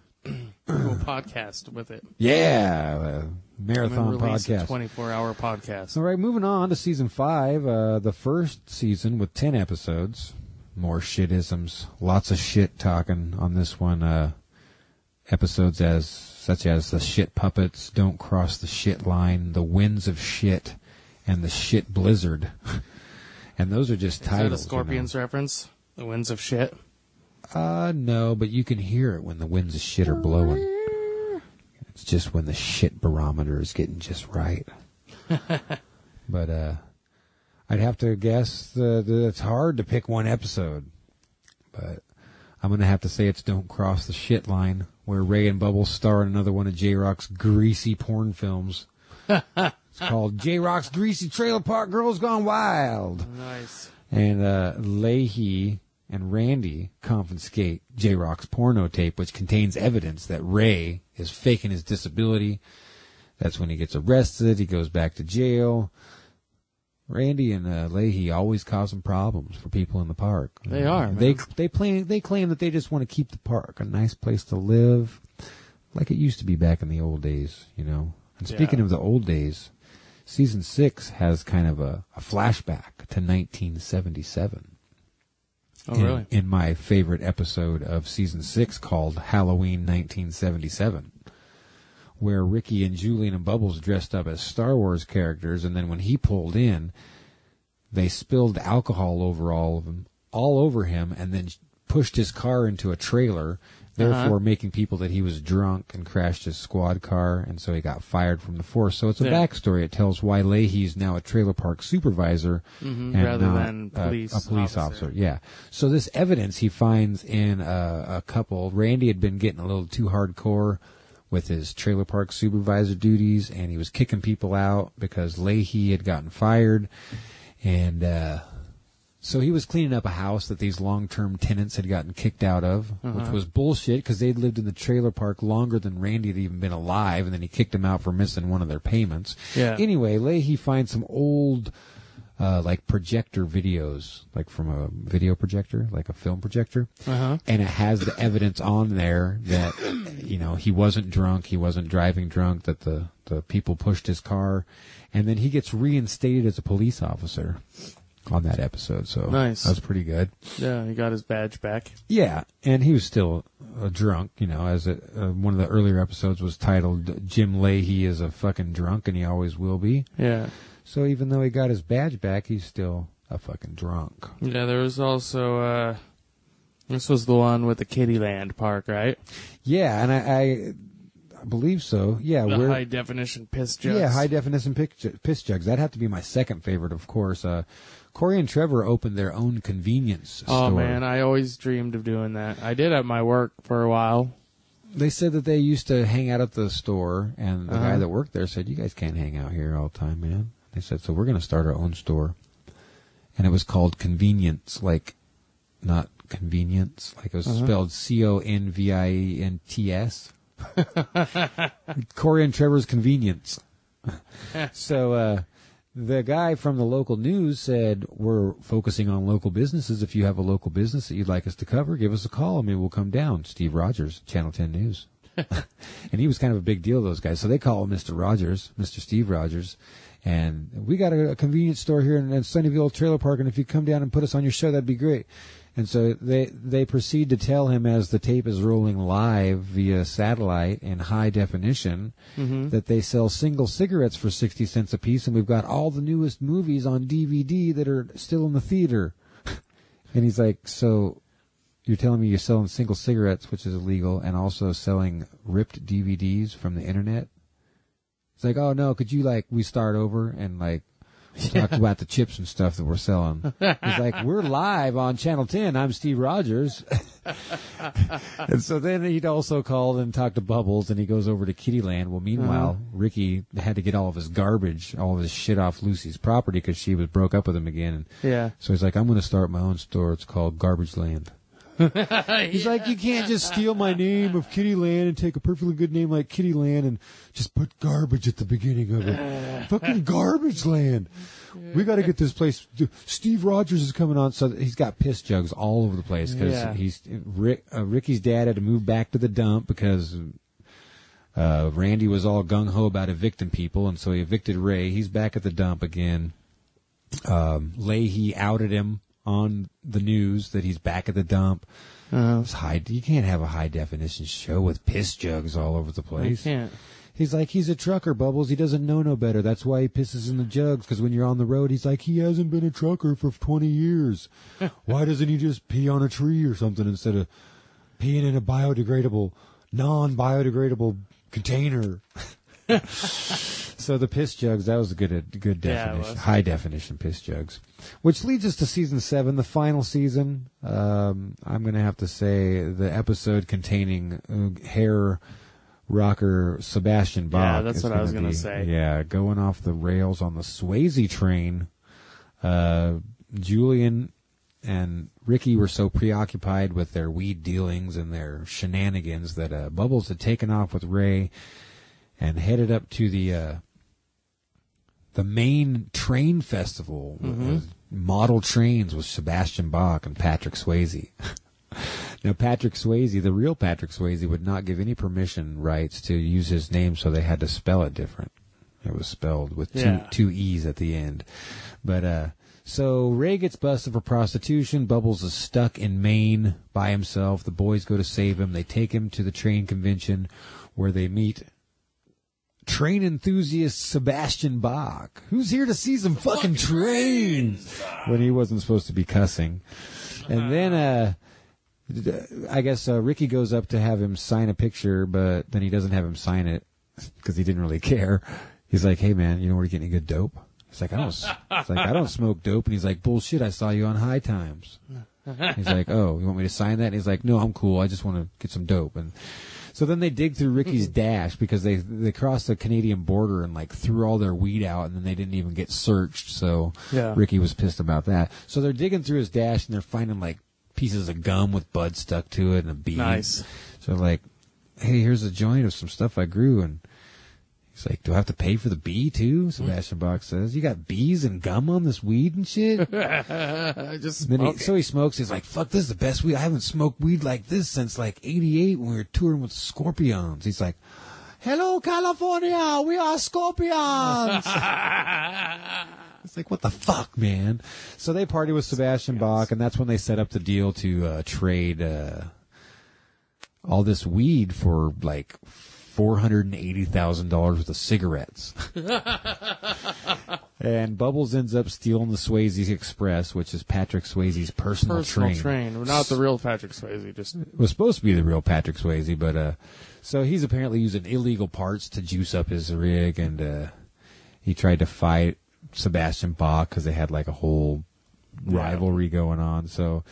podcast with it. Yeah, marathon podcast. A 24-hour podcast. All right, moving on to season 5, the first season with 10 episodes. More shitisms, lots of shit talking on this one. Episodes such as the shit puppets, don't cross the shit line, the winds of shit, and the shit blizzard. And those are just titles. Is that a Scorpions reference? The winds of shit? No, but you can hear it when the winds of shit are blowing. It's just when the shit barometer is getting just right. But I'd have to guess that it's hard to pick one episode. But I'm going to have to say it's Don't Cross the Shit Line, where Ray and Bubbles star in another one of J-Rock's greasy porn films. It's called J-Rock's Greasy Trailer Park Girls Gone Wild. Nice. And Leahy and Randy confiscate J-Rock's porno tape, which contains evidence that Ray is faking his disability. That's when he gets arrested. He goes back to jail. Randy and Leahy always causing problems for people in the park. They are, man. They claim that they just want to keep the park a nice place to live, like it used to be back in the old days, you know. And speaking of the old days, season 6 has kind of a flashback to 1977. Oh, really? In my favorite episode of season 6 called Halloween 1977, where Ricky and Julian and Bubbles dressed up as Star Wars characters, and then when he pulled in, they spilled alcohol over all over him, and then pushed his car into a trailer, therefore making people that he was drunk and crashed his squad car, and so he got fired from the force. So it's a backstory. It tells why Leahy's now a trailer park supervisor and rather not than a police officer. Yeah. So this evidence he finds in a couple. Randy had been getting a little too hardcore with his trailer park supervisor duties, and he was kicking people out because Leahy had gotten fired. And so he was cleaning up a house that these long-term tenants had gotten kicked out of, which was bullshit because they'd lived in the trailer park longer than Randy had even been alive, and then he kicked them out for missing one of their payments. Yeah. Anyway, Leahy finds some old like projector videos, like from a video projector, like a film projector. And it has the evidence on there that, you know, he wasn't drunk, he wasn't driving drunk, that the people pushed his car. And then he gets reinstated as a police officer on that episode. So nice. That was pretty good. Yeah, he got his badge back. Yeah, and he was still drunk, you know, as one of the earlier episodes was titled Jim Leahy is a fucking drunk and he always will be. Yeah. So even though he got his badge back, he's still a fucking drunk. Yeah, there was also, this was the one with the Kittyland Park, right? Yeah, and I believe so. Yeah, the high-definition piss jugs. Yeah, high-definition piss jugs. That'd have to be my second favorite, of course. Corey and Trevor opened their own convenience store. Oh, man, I always dreamed of doing that. I did at my work for a while. They said that they used to hang out at the store, and the guy that worked there said, you guys can't hang out here all the time, man. They said, so we're going to start our own store. And it was called Convenience, like, not convenience, like it was spelled Convints. Corey and Trevor's Convenience. So the guy from the local news said, we're focusing on local businesses. If you have a local business that you'd like us to cover, give us a call. I mean, we'll come down. Steve Rogers, Channel 10 News. And he was kind of a big deal, those guys. So they call him Mr. Rogers, Mr. Steve Rogers. And we got a convenience store here in Sunnyvale Trailer Park, and if you come down and put us on your show, that'd be great. And so they proceed to tell him, as the tape is rolling live via satellite in high definition, that they sell single cigarettes for 60 cents a piece, and we've got all the newest movies on DVD that are still in the theater. And he's like, so you're telling me you're selling single cigarettes, which is illegal, and also selling ripped DVDs from the internet? It's like, oh no, could you we start over and talk about the chips and stuff that we're selling? He's like, we're live on Channel 10. I'm Steve Rogers. And so then he'd also called and talked to Bubbles, and he goes over to Kittyland. Well, meanwhile, Ricky had to get all of his garbage, all of his shit off Lucy's property because she broke up with him again. Yeah. So he's like, I'm going to start my own store. It's called Garbage Land. He's like, you can't just steal my name of Kitty Land and take a perfectly good name like Kitty Land and just put garbage at the beginning of it. Fucking garbage land. We got to get this place. Steve Rogers is coming on, so he's got piss jugs all over the place because Ricky's dad had to move back to the dump because Randy was all gung-ho about evicting people, and so he evicted Ray. He's back at the dump again. Leahy outed him on the news that he's back at the dump. You can't have a high-definition show with piss jugs all over the place. You can't. He's like, he's a trucker, Bubbles. He doesn't know no better. That's why he pisses in the jugs, because when you're on the road, he's like, he hasn't been a trucker for 20 years. Why doesn't he just pee on a tree or something instead of peeing in a non-biodegradable container? So the piss jugs, that was a good definition, high definition piss jugs. Which leads us to season 7, the final season. I'm going to have to say the episode containing hair rocker Sebastian Bach. Yeah, that's what I was going to say. Yeah, going off the rails on the Swayze train. Julian and Ricky were so preoccupied with their weed dealings and their shenanigans that Bubbles had taken off with Ray and headed up to the main train festival, model trains with Sebastian Bach and Patrick Swayze. Now, Patrick Swayze, the real Patrick Swayze, would not give any permission rights to use his name, so they had to spell it different. It was spelled with two E's at the end. But so Ray gets busted for prostitution. Bubbles is stuck in Maine by himself. The boys go to save him. They take him to the train convention where they meet train enthusiast Sebastian Bach, who's here to see some fucking trains when he wasn't supposed to be cussing. And then I guess Ricky goes up to have him sign a picture, but then he doesn't have him sign it because he didn't really care. He's like, "Hey man, you know where to get any good dope?" He's like, I don't smoke dope. And he's like, "Bullshit, I saw you on High Times." He's like, "Oh, you want me to sign that?" And he's like, "No, I'm cool. I just want to get some dope." And so then they dig through Ricky's dash because they crossed the Canadian border and like threw all their weed out, and then they didn't even get searched. So Ricky was pissed about that. So they're digging through his dash and they're finding like pieces of gum with bud stuck to it and a bead. Nice. So like, "Hey, here's a joint of some stuff I grew." And he's like, "Do I have to pay for the bee too?" Sebastian Bach says, "You got bees and gum on this weed and shit?" So he smokes. He's like, "Fuck, this is the best weed. I haven't smoked weed like this since like '88 when we were touring with Scorpions." He's like, "Hello, California. We are Scorpions." It's like, what the fuck, man? So they party with Sebastian Bach, and that's when they set up the deal to trade all this weed for like $480,000 worth of cigarettes. And Bubbles ends up stealing the Swayze Express, which is Patrick Swayze's personal train. Not the real Patrick Swayze. Just it was supposed to be the real Patrick Swayze, but so he's apparently using illegal parts to juice up his rig, and he tried to fight Sebastian Bach because they had like a whole rivalry going on. So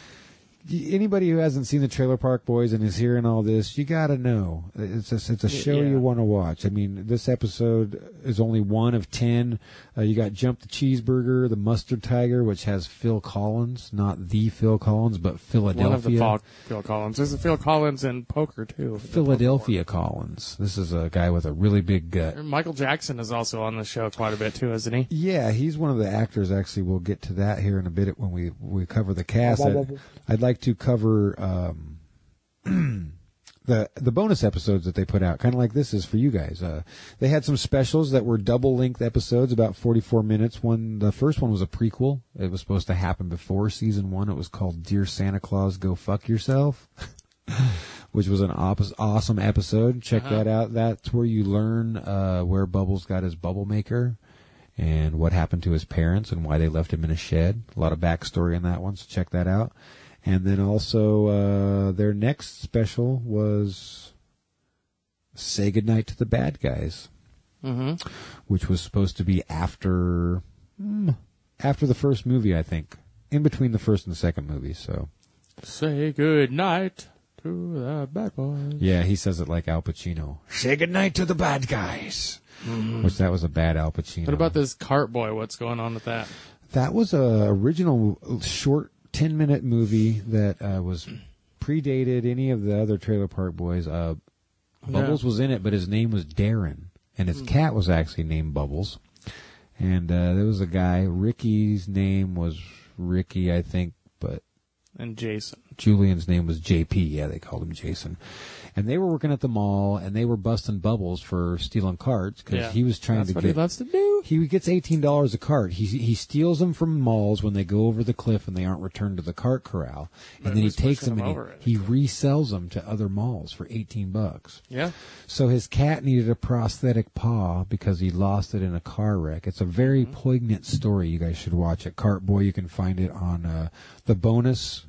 anybody who hasn't seen the Trailer Park Boys and is hearing all this, you got to know it's a show you want to watch. I mean, this episode is only one of 10. You got Jump the Cheeseburger, the Mustard Tiger, which has Phil Collins, not the Phil Collins, but Philadelphia. One of the Phil Collins. There's a Phil Collins in poker too. Philadelphia Collins. This is a guy with a really big gut. Michael Jackson is also on the show quite a bit too, isn't he? Yeah, he's one of the actors. Actually, we'll get to that here in a bit when we cover the cast. I'd like to cover the bonus episodes that they put out, kind of like this is for you guys. They had some specials that were double-length episodes, about 44 minutes. The first one was a prequel. It was supposed to happen before season 1. It was called Dear Santa Claus, Go Fuck Yourself, which was an awesome episode. Check that out. That's where you learn where Bubbles got his bubble maker and what happened to his parents and why they left him in a shed. A lot of backstory in that one, so check that out. And then also their next special was Say Goodnight to the Bad Guys, which was supposed to be after the first movie, I think, in between the first and the second movie. So say goodnight to the bad boys. Yeah, he says it like Al Pacino. Say goodnight to the bad guys. Which that was a bad Al Pacino. What about this Cart Boy? What's going on with that? That was a original short 10-minute movie that was predated any of the other Trailer Park Boys. Bubbles was in it, but his name was Darren, and his cat was actually named Bubbles. And there was a guy, Ricky's name was Ricky, I think, but... And Jason. Julian's name was JP. Yeah, they called him Jason. And they were working at the mall, and they were busting Bubbles for stealing carts because he was trying That's to what get. he loves to do. He gets $18 a cart. He steals them from malls when they go over the cliff and they aren't returned to the cart corral, and then he takes them and he resells them to other malls for $18. Yeah. So his cat needed a prosthetic paw because he lost it in a car wreck. It's a very poignant story. You guys should watch it. Cart Boy. You can find it on the bonus.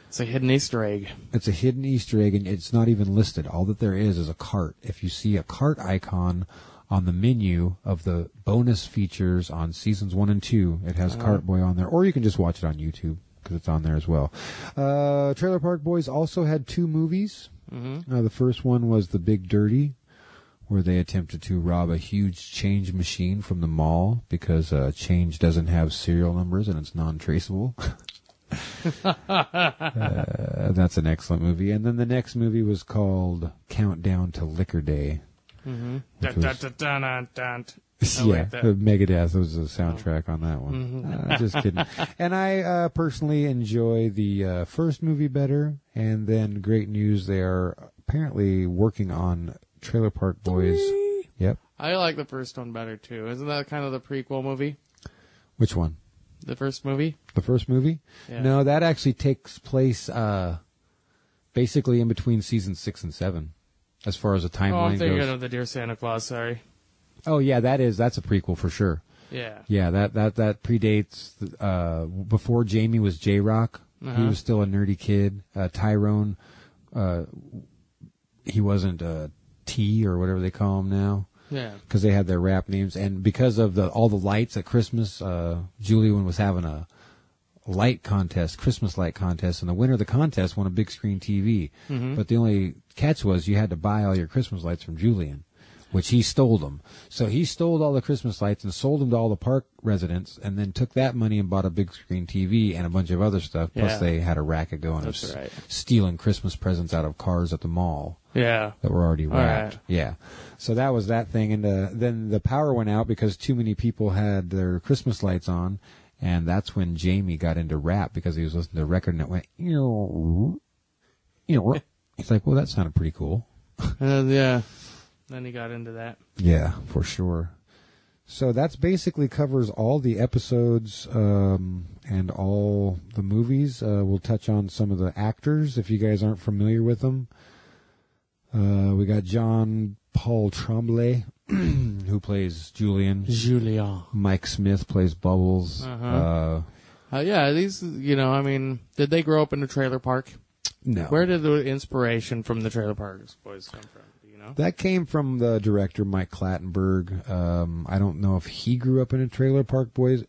It's a hidden Easter egg. It's a hidden Easter egg, and it's not even listed. All that there is a cart. If you see a cart icon on the menu of the bonus features on seasons 1 and 2, it has Cart Boy on there. Or you can just watch it on YouTube because it's on there as well. Trailer Park Boys also had 2 movies. The first one was The Big Dirty, where they attempted to rob a huge change machine from the mall because change doesn't have serial numbers and it's non-traceable. That's an excellent movie. And then the next movie was called Countdown to Liquor Day. Megadeth was the soundtrack on that one. Just kidding. And I personally enjoy the first movie better. And then great news, they are apparently working on Trailer Park Boys. Yep. I like the first one better too. Isn't that kind of the prequel movie? Which one? The first movie? The first movie? Yeah. No, that actually takes place basically in between season 6 and 7, as far as the timeline I'm thinking goes. of the Dear Santa Claus, sorry. Oh, yeah, that's a prequel for sure. Yeah. Yeah, that predates before Jamie was J-Rock. He was still a nerdy kid. Tyrone, he wasn't T or whatever they call him now. Yeah. Because they had their rap names. And because of all the lights at Christmas, Julian was having a light contest, Christmas light contest, and the winner of the contest won a big screen TV. But the only catch was you had to buy all your Christmas lights from Julian, which he stole them. So he stole all the Christmas lights and sold them to all the park residents, and then took that money and bought a big screen TV and a bunch of other stuff. Plus they had a racket going of stealing Christmas presents out of cars at the mall. Yeah. That were already wrapped. Right. Yeah. So that was that thing. And then the power went out because too many people had their Christmas lights on. And that's when Jamie got into rap because he was listening to a record and it went, he's like, well, that sounded pretty cool. Yeah. Then he got into that. Yeah, for sure. So that's basically covers all the episodes and all the movies. We'll touch on some of the actors if you guys aren't familiar with them. We got John Paul Tremblay, who plays Julian. Mike Smith plays Bubbles. Yeah, these, did they grow up in a trailer park? No. Where did the inspiration from the Trailer Park Boys come from? Do you know? That came from the director, Mike Clattenburg. I don't know if he grew up in a Trailer Park Boys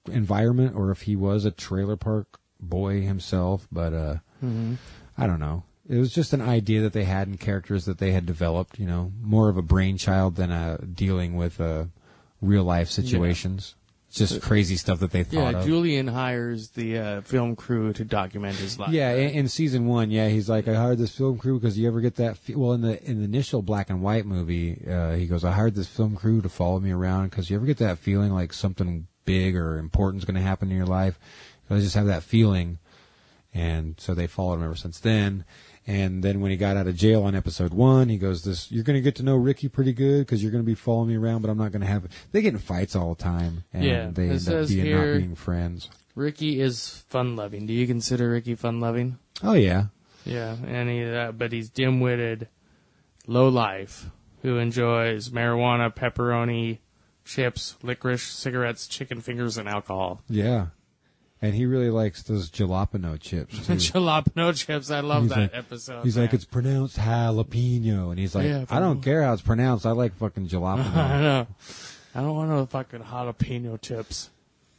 environment or if he was a Trailer Park boy himself, but I don't know. It was just an idea that they had and characters that they had developed, more of a brainchild than dealing with real life situations. It's just crazy stuff that they thought of. Yeah, Julian hires the film crew to document his life. Yeah, in season 1, he's like, I hired this film crew because you ever get that... in the initial black and white movie, he goes, I hired this film crew to follow me around because you ever get that feeling like something big or important is going to happen in your life? I just have that feeling. And so they followed him ever since then. And then when he got out of jail on episode 1, he goes, you're going to get to know Ricky pretty good because you're going to be following me around, but I'm not going to have it. They get in fights all the time, and they end up not being friends. Ricky is fun-loving. Do you consider Ricky fun-loving? Oh, yeah. Yeah, and but he's dim-witted, low-life, who enjoys marijuana, pepperoni, chips, licorice, cigarettes, chicken fingers, and alcohol. Yeah. And he really likes those jalapeno chips, too. Jalapeno chips, I love that episode. He's like, it's pronounced jalapeno. And he's like, I don't care how it's pronounced. I like fucking jalapeno. I know. I don't want no fucking jalapeno chips.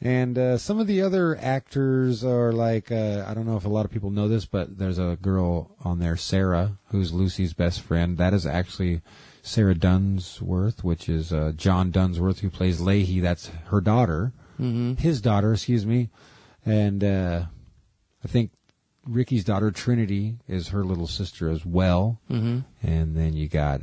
And some of the other actors are like, I don't know if a lot of people know this, but there's a girl on there, Sarah, who's Lucy's best friend. That is actually Sarah Dunsworth, which is John Dunsworth, who plays Leahy. That's her daughter. His daughter, excuse me. And I think Ricky's daughter Trinity is her little sister as well. Mm-hmm. And then you got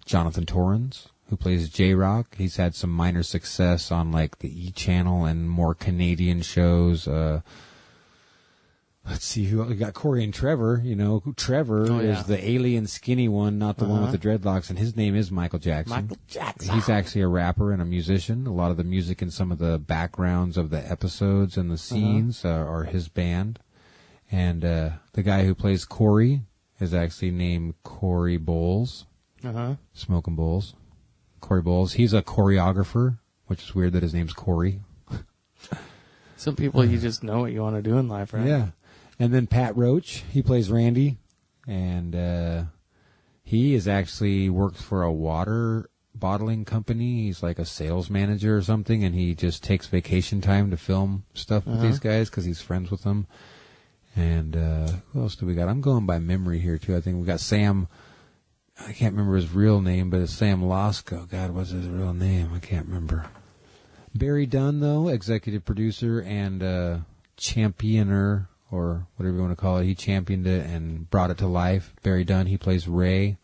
Jonathan Torrens, who plays J-Rock. He's had some minor success on like the E! Channel and more Canadian shows. Let's see who we got. Corey and Trevor. You know, Trevor is the alien skinny one, not the one with the dreadlocks, and his name is Michael Jackson. Michael Jackson. He's actually a rapper and a musician. A lot of the music and some of the backgrounds of the episodes and the scenes are his band. And the guy who plays Corey is actually named Corey Bowles. Smoking Bowles. Corey Bowles. He's a choreographer, which is weird that his name's Corey. Some people, you just know what you want to do in life, right? Yeah. And then Pat Roach, he plays Randy, and he is actually works for a water bottling company. He's like a sales manager or something, and he just takes vacation time to film stuff with these guys because he's friends with them. And who else do we got? I'm going by memory here, too. I think we got Sam. I can't remember his real name, but it's Sam Losco. God, what's his real name? I can't remember. Barry Dunn, though, executive producer and championer, or whatever you want to call it. He championed it and brought it to life. Barry Dunn, he plays Ray.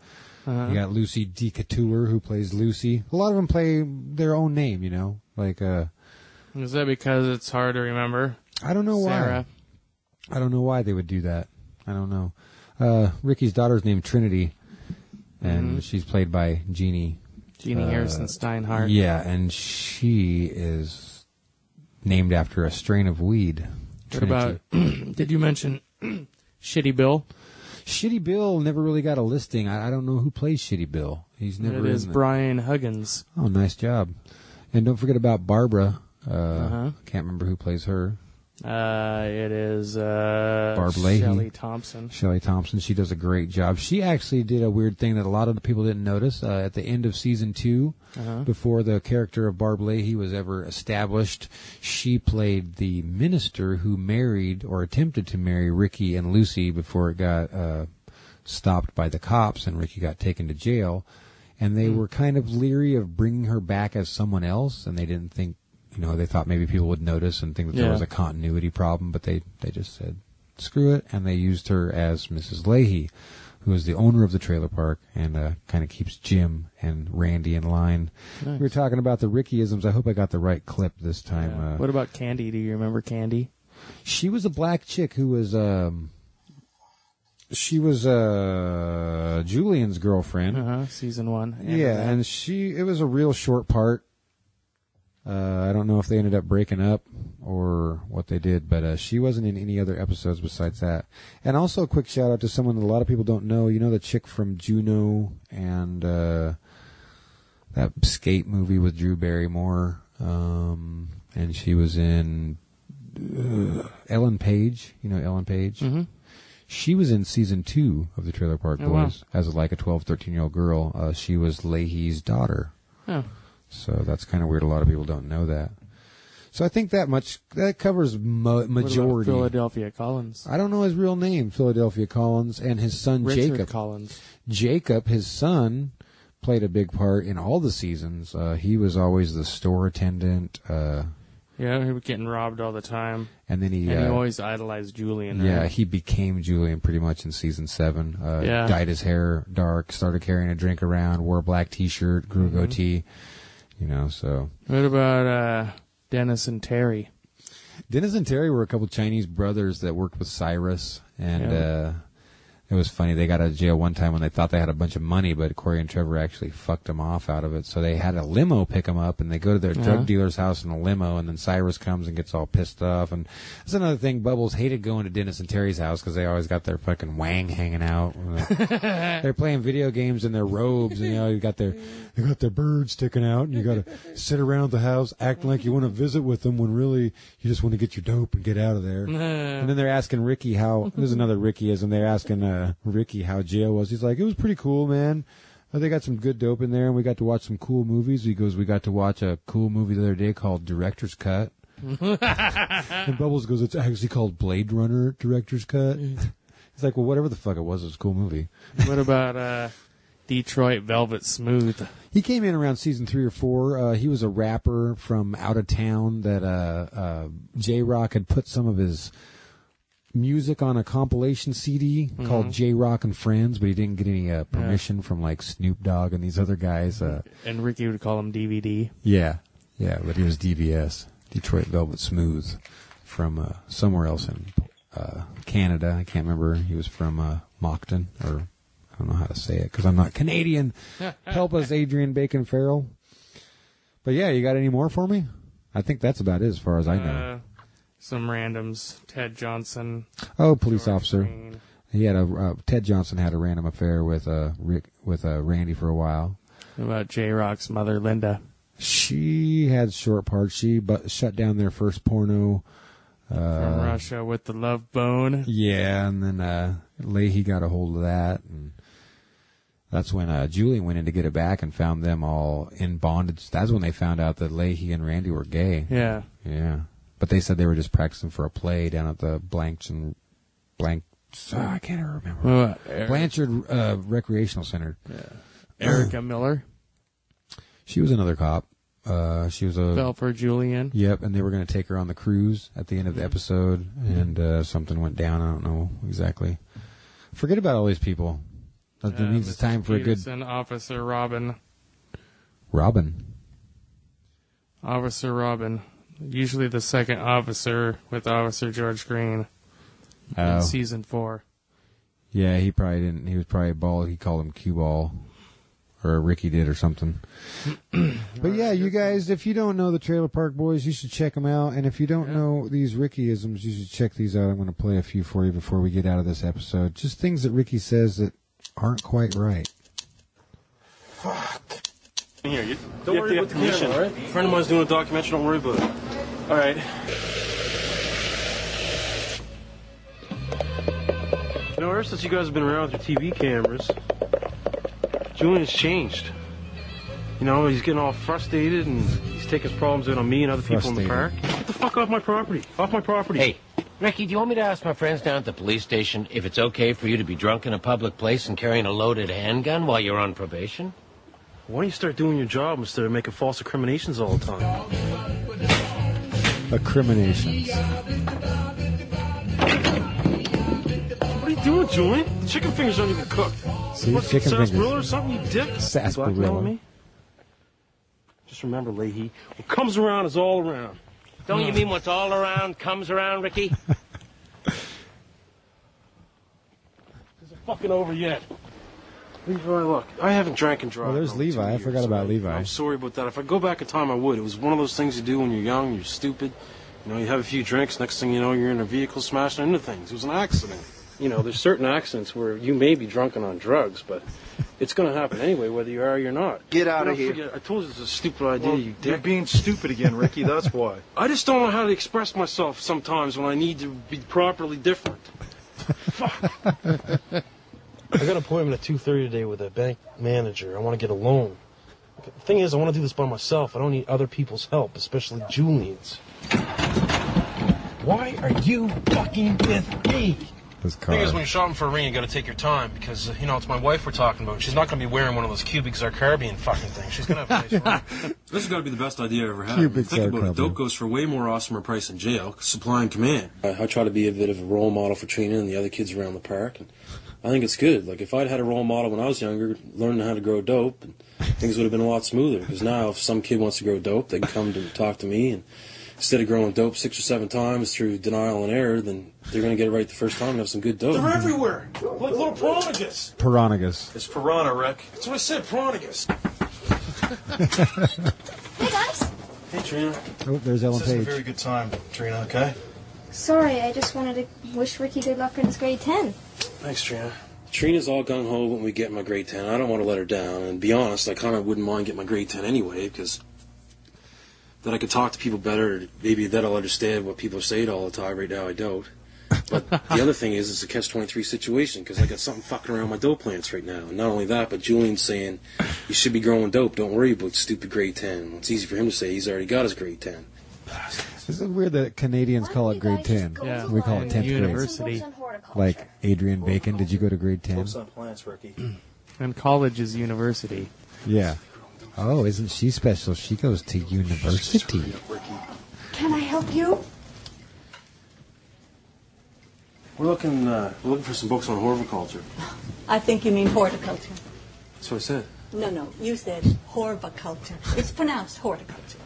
You got Lucy DeCouture, who plays Lucy. A lot of them play their own name, you know. Like, is that because it's hard to remember? I don't know Sarah. why. I don't know why they would do that. I don't know. Ricky's daughter's named Trinity, and she's played by Jeannie Harrison Steinhardt. Yeah, and she is named after a strain of weed. What about, did you mention Shitty Bill? Shitty Bill never really got a listing. I don't know who plays Shitty Bill. He's never. It is Brian Huggins. Oh, nice job. And don't forget about Barbara. Can't remember who plays her. It is Barb Leahy. Shelley Thompson. Shelley Thompson. She does a great job. She actually did a weird thing that a lot of the people didn't notice. At the end of season 2, before the character of Barb Leahy was ever established, she played the minister who married or attempted to marry Ricky and Lucy before it got stopped by the cops and Ricky got taken to jail. And they were kind of leery of bringing her back as someone else, and they didn't think, you know, they thought maybe people would notice and think that there was a continuity problem, but they just said, screw it, and they used her as Mrs. Leahy, who is the owner of the trailer park and kind of keeps Jim and Randy in line. Nice. We were talking about the Rickyisms. I hope I got the right clip this time. Yeah. What about Candy? Do you remember Candy? She was a black chick who was... she was Julian's girlfriend. Season 1. And it was a real short part. I don't know if they ended up breaking up or what they did, but she wasn't in any other episodes besides that. And also a quick shout out to someone that a lot of people don't know. You know the chick from Juno and that skate movie with Drew Barrymore? And she was in Ellen Page. You know Ellen Page? Mm-hmm. She was in season 2 of the Trailer Park Boys as like a 12, 13-year-old girl. She was Leahy's daughter. Oh. So that's kind of weird. A lot of people don't know that. So I think that covers majority. What about Philadelphia Collins? I don't know his real name. Philadelphia Collins and his son Richard Jacob. Collins. Jacob, his son, played a big part in all the seasons. He was always the store attendant. He was getting robbed all the time. And then he always idolized Julian. Right? Yeah, he became Julian pretty much in season 7. Dyed his hair dark, started carrying a drink around, wore a black T-shirt, grew a goatee. You know, so. What about Dennis and Terry? Dennis and Terry were a couple Chinese brothers that worked with Cyrus, and it was funny. They got out of jail one time when they thought they had a bunch of money, but Corey and Trevor actually fucked them off out of it. So they had a limo pick them up, and they go to their drug dealer's house in a limo, and then Cyrus comes and gets all pissed off. And that's another thing. Bubbles hated going to Dennis and Terry's house because they always got their fucking wang hanging out. They're playing video games in their robes, and they got their birds sticking out, and you got to sit around the house acting like you want to visit with them when really you just want to get your dope and get out of there. And then they're asking Ricky how. There's another Rickyism. They're asking Ricky how jail was. He's like, it was pretty cool, man. They got some good dope in there, and we got to watch some cool movies. He goes, we got to watch a cool movie the other day called Director's Cut. And Bubbles goes, it's actually called Blade Runner Director's Cut. He's like, well, whatever the fuck it was a cool movie. What about Detroit Velvet Smooth? He came in around season 3 or 4. He was a rapper from out of town that J-Rock had put some of his music on a compilation CD called J-Rock and Friends, but he didn't get any permission from like Snoop Dogg and these other guys. And Ricky would call him DVD. Yeah, but he was DVS, Detroit Velvet Smooth, from somewhere else in Canada. I can't remember. He was from Moncton, or I don't know how to say it because I'm not Canadian. Help us, Adrian Bacon Farrell. But yeah, you got any more for me? I think that's about it as far as I know. Some randoms. Ted Johnson. Oh, police George officer. Green. He had Ted Johnson had a random affair with Randy for a while. What about J-Rock's mother, Linda? She had short parts. She shut down their first porno. From Russia with the Love Bone. Yeah, and then Leahy got a hold of that, and that's when Julian went in to get it back and found them all in bondage. That's when they found out that Leahy and Randy were gay. Yeah. Yeah. But they said they were just practicing for a play down at the I can't even remember. Blanchard Recreational Center. Yeah. Erica Miller. She was another cop. She was Fell for Julian. Yep, and they were going to take her on the cruise at the end of the episode, and something went down. I don't know exactly. Forget about all these people. That means it's time for Peterson, Officer Robin. Officer Robin. Usually the second officer with Officer George Green in season 4. Yeah, he probably didn't. He was probably bald. He called him cue ball, or Ricky did, or something. But yeah, you guys, if you don't know the Trailer Park Boys, you should check them out. And if you don't know these Ricky-isms, you should check these out. I'm going to play a few for you before we get out of this episode. Just things that Ricky says that aren't quite right. Fuck. Here, don't worry about the camera, all right? A friend of mine's doing a documentary, don't worry about it. All right. You know, ever since you guys have been around with your TV cameras, Julian's changed. You know, he's getting all frustrated and he's taking his problems out on me and other people in the park. Get the fuck off my property. Off my property. Hey, Ricky, do you want me to ask my friends down at the police station if it's okay for you to be drunk in a public place and carrying a loaded handgun while you're on probation? Why don't you start doing your job instead of making false incriminations all the time? Accriminations. What are you doing, Julian? The chicken fingers aren't even cooked. See, what, chicken fingers. Sarsaparilla or something, you dick? Sarsaparilla. Me? Just remember, Leahy, what comes around is all around. Don't you mean what's all around comes around, Ricky? This isn't fucking over yet. Levi, look, I haven't drank and drunk. Well, there's Levi. I forgot about Levi. I'm sorry about that. If I go back in time, I would. It was one of those things you do when you're young, you're stupid. You know, you have a few drinks, next thing you know, you're in a vehicle smashing into things. It was an accident. You know, there's certain accidents where you may be drunk and on drugs, but it's going to happen anyway, whether you are or you're not. Get out of here. Forget, I told you it's a stupid idea, you dick. You're being stupid again, Ricky, that's why. I just don't know how to express myself sometimes when I need to be properly different. Fuck. I got an appointment at 2:30 today with a bank manager. I want to get a loan. The thing is, I want to do this by myself. I don't need other people's help, especially Julian's. Why are you fucking with me? The thing is, when you're shopping for a ring, you got to take your time because, you know, it's my wife we're talking about. She's not going to be wearing one of those cubic zirconium fucking things. She's going to have a nice ring. This has got to be the best idea I ever had. Cubic Think about it. zirconium. Dope goes for way more awesomer price in jail. Supply and command. I try to be a bit of a role model for Trina and the other kids around the park. And I think it's good. Like, if I'd had a role model when I was younger, learning how to grow dope, and things would have been a lot smoother. Because now, if some kid wants to grow dope, they can come to talk to me, and instead of growing dope 6 or 7 times through denial and error, then they're going to get it right the first time and have some good dope. They're everywhere. Like little piranhas. Piranhagus. It's piranha, Rick. That's what I said, piranhas. Hey, guys. Hey, Trina. Oh, there's Ellen This is a Page. very good time, Trina, okay? Sorry, I just wanted to wish Ricky good luck in his grade 10. Thanks, Trina. Trina's all gung-ho when we get my grade 10. I don't want to let her down. And to be honest, I kind of wouldn't mind getting my grade 10 anyway, because then I could talk to people better. Maybe then I'll understand what people say all the time. Right now, I don't. But the other thing is, it's a catch-23 situation, because I got something fucking around my dope plants right now. And not only that, but Julian's saying, you should be growing dope. Don't worry about stupid grade 10. Well, it's easy for him to say. He's already got his grade 10. This is weird that Canadians call it grade 10. Yeah. We call it 10th University. grade. Like Adrian Bacon, did you go to grade 10? Focus on plants, Ricky. And college is university. Yeah. Oh, isn't she special? She goes to university. Can I help you? We're looking for some books on horticulture. I think you mean horticulture. That's what I said. No, you said horticulture. It's pronounced horticulture.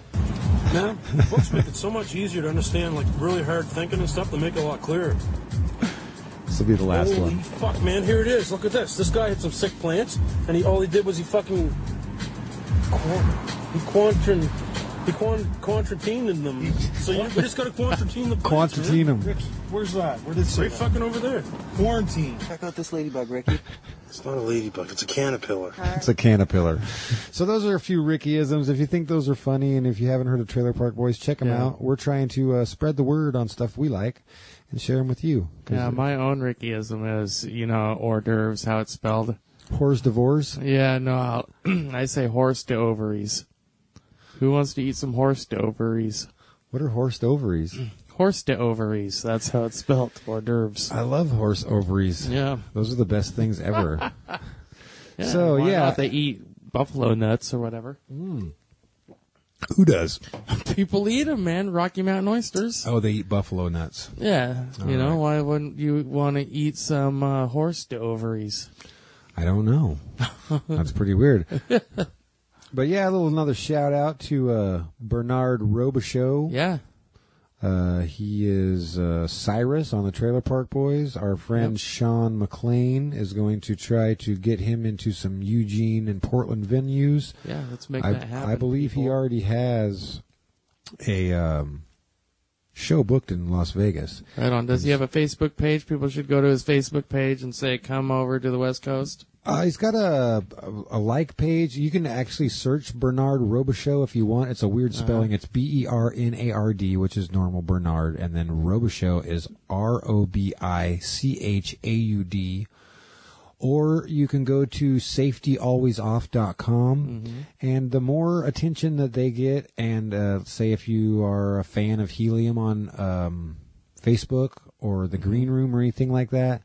Man, books make it so much easier to understand, like, really hard thinking and stuff. They make it a lot clearer. This will be the last Holy one. fuck, man, here it is. Look at this. This guy had some sick plants, and all he did was he fucking... Quantratine them. So you just got to quantratine the plants. Quantratine them. Ricky, where's that? Where did it say Right that? fucking over there. Quarantine. Check out this ladybug, Ricky. It's not a ladybug. It's a caterpillar. It's a caterpillar. So those are a few Ricky-isms. If you think those are funny, and if you haven't heard of Trailer Park Boys, check them out. We're trying to spread the word on stuff we like and share them with you. Yeah, my own Rickyism is, hors d'oeuvres, how it's spelled. Horse divorce? Yeah, no, I say horse to ovaries. Who wants to eat some horse to ovaries? What are horse ovaries? Horse to ovaries. That's how it's spelled. Hors d'oeuvres. I love horse ovaries. Yeah. Those are the best things ever. Yeah, So, why yeah. not? They eat buffalo nuts or whatever. Who does? People eat them, man. Rocky Mountain oysters. Oh, they eat buffalo nuts. Yeah. All right. Why wouldn't you want to eat some horse to ovaries? I don't know. That's pretty weird. But yeah, another shout out to Bernard Robichaux. Yeah. He is Cyrus on the Trailer Park Boys. Our friend Sean McLean is going to try to get him into some Eugene and Portland venues. Yeah, let's make that happen. I believe he already has a show booked in Las Vegas. Right on. Does he have a Facebook page? People should go to his Facebook page and say, come over to the West Coast. He's got a like page. You can actually search Bernard Robichaux if you want. It's a weird spelling. It's Bernard, which is normal Bernard, and then Robichaux is Robichaud. Or you can go to safetyalwaysoff.com, and the more attention that they get, and say if you are a fan of Helium on Facebook or the Green Room or anything like that,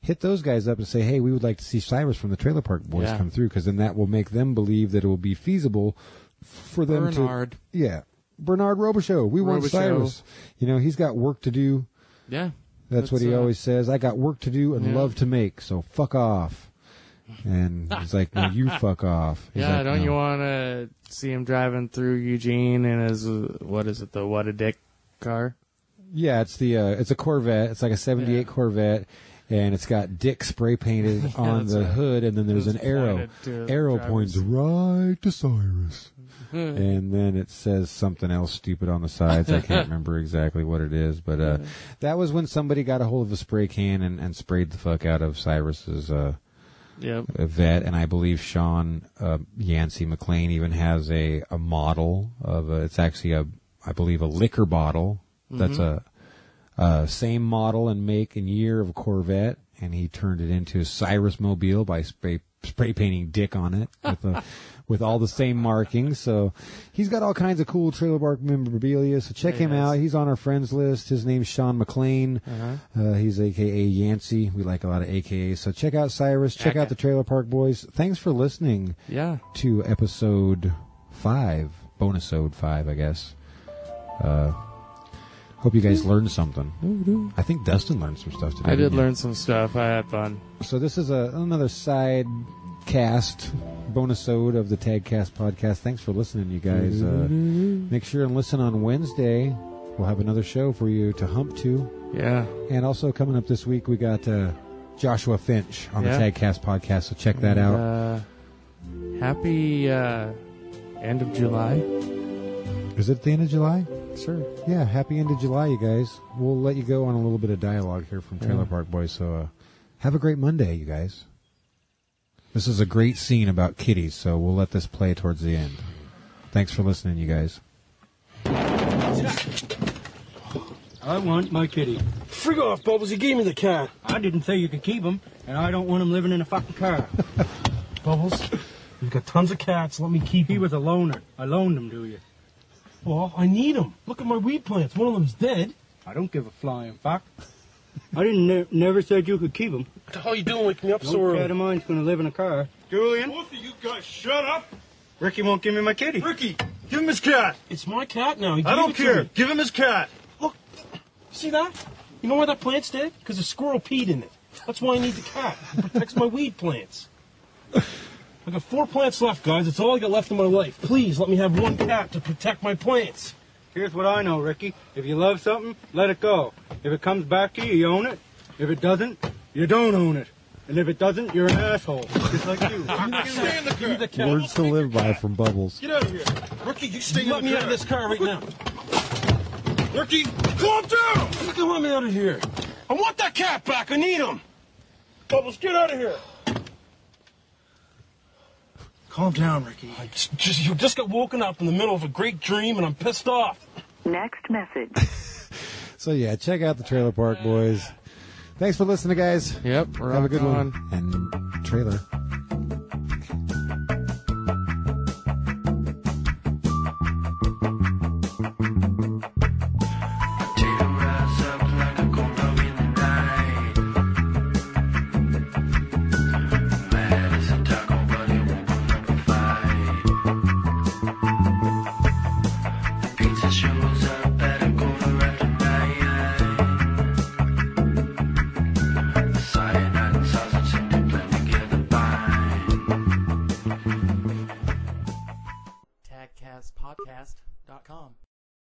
hit those guys up and say, hey, we would like to see Cyrus from the Trailer Park Boys come through, because then that will make them believe that it will be feasible for them Bernard. to... Yeah. Bernard Robichaux. We want Cyrus. He's got work to do. Yeah. That's what he always says. I got work to do and love to make, so fuck off. And he's like, no, you fuck off. He's like, don't no. you want to see him driving through Eugene in his, what is it, the what-a-dick car? Yeah, it's a Corvette. It's like a 78 Corvette. And it's got Dick spray painted on the hood, and then there's an arrow. Arrow points right to Cyrus. And then it says something else stupid on the sides. I can't remember exactly what it is. But that was when somebody got a hold of a spray can and sprayed the fuck out of Cyrus's vet. And I believe Sean Yancey McLean even has a model of it's actually I believe a liquor bottle. That's same model and make and year of a Corvette, and he turned it into a Cyrus Mobile by spray painting Dick on it with all the same markings. So he's got all kinds of cool Trailer Park memorabilia. So check him out. He's on our friends list. His name's Sean McLean. He's AKA Yancey. We like a lot of AKAs. So check out Cyrus. Check out the Trailer Park Boys. Thanks for listening to episode 5, Bonusode 5, I guess. Hope you guys learned something. I think Dustin learned some stuff today. I did learn some stuff. I had fun. So this is another side cast, bonusode of the Tagcast podcast. Thanks for listening, you guys. Make sure and listen on Wednesday. We'll have another show for you to hump to. Yeah. And also coming up this week, we got Joshua Finch on the Tagcast podcast, so check that out. Happy end of July. Is it the end of July? Sure. Yeah, happy end of July, you guys. We'll let you go on a little bit of dialogue here from Trailer Park Boys, so have a great Monday, you guys. This is a great scene about kitties, so we'll let this play towards the end. Thanks for listening, you guys. I want my kitty. Frig off, Bubbles. You gave me the cat. I didn't say you could keep him, and I don't want him living in a fucking car. Bubbles, you've got tons of cats. Let me keep him. He was a loner. I loaned him to you. Well, I need him. Look at my weed plants. One of them's dead. I don't give a flying fuck. I didn't never said you could keep him. What the hell are you doing waking me up so No early? cat of mine's going to live in a car. Julian? Both of you guys shut up. Ricky won't give me my kitty. Ricky, give him his cat. It's my cat now. I don't care. Give him his cat. Look, see that? You know why that plant's dead? Because a squirrel peed in it. That's why I need the cat. It protects my weed plants. I got 4 plants left, guys. It's all I got left in my life. Please let me have one cat to protect my plants. Here's what I know, Ricky. If you love something, let it go. If it comes back to you, you own it. If it doesn't, you don't own it. And if it doesn't, you're an asshole. Just like you. Stay in the car. Words to live by from Bubbles. Get out of here. Ricky, you stay in the car. Let me out of this car right now. Ricky, calm down. Ricky, let me out of here. I want that cat back. I need him. Bubbles, get out of here. Calm down, Ricky. You just got woken up in the middle of a great dream, and I'm pissed off. Next message. So, yeah, check out the Trailer Park Boys. Thanks for listening, guys. Yep, have a good one. And trailer.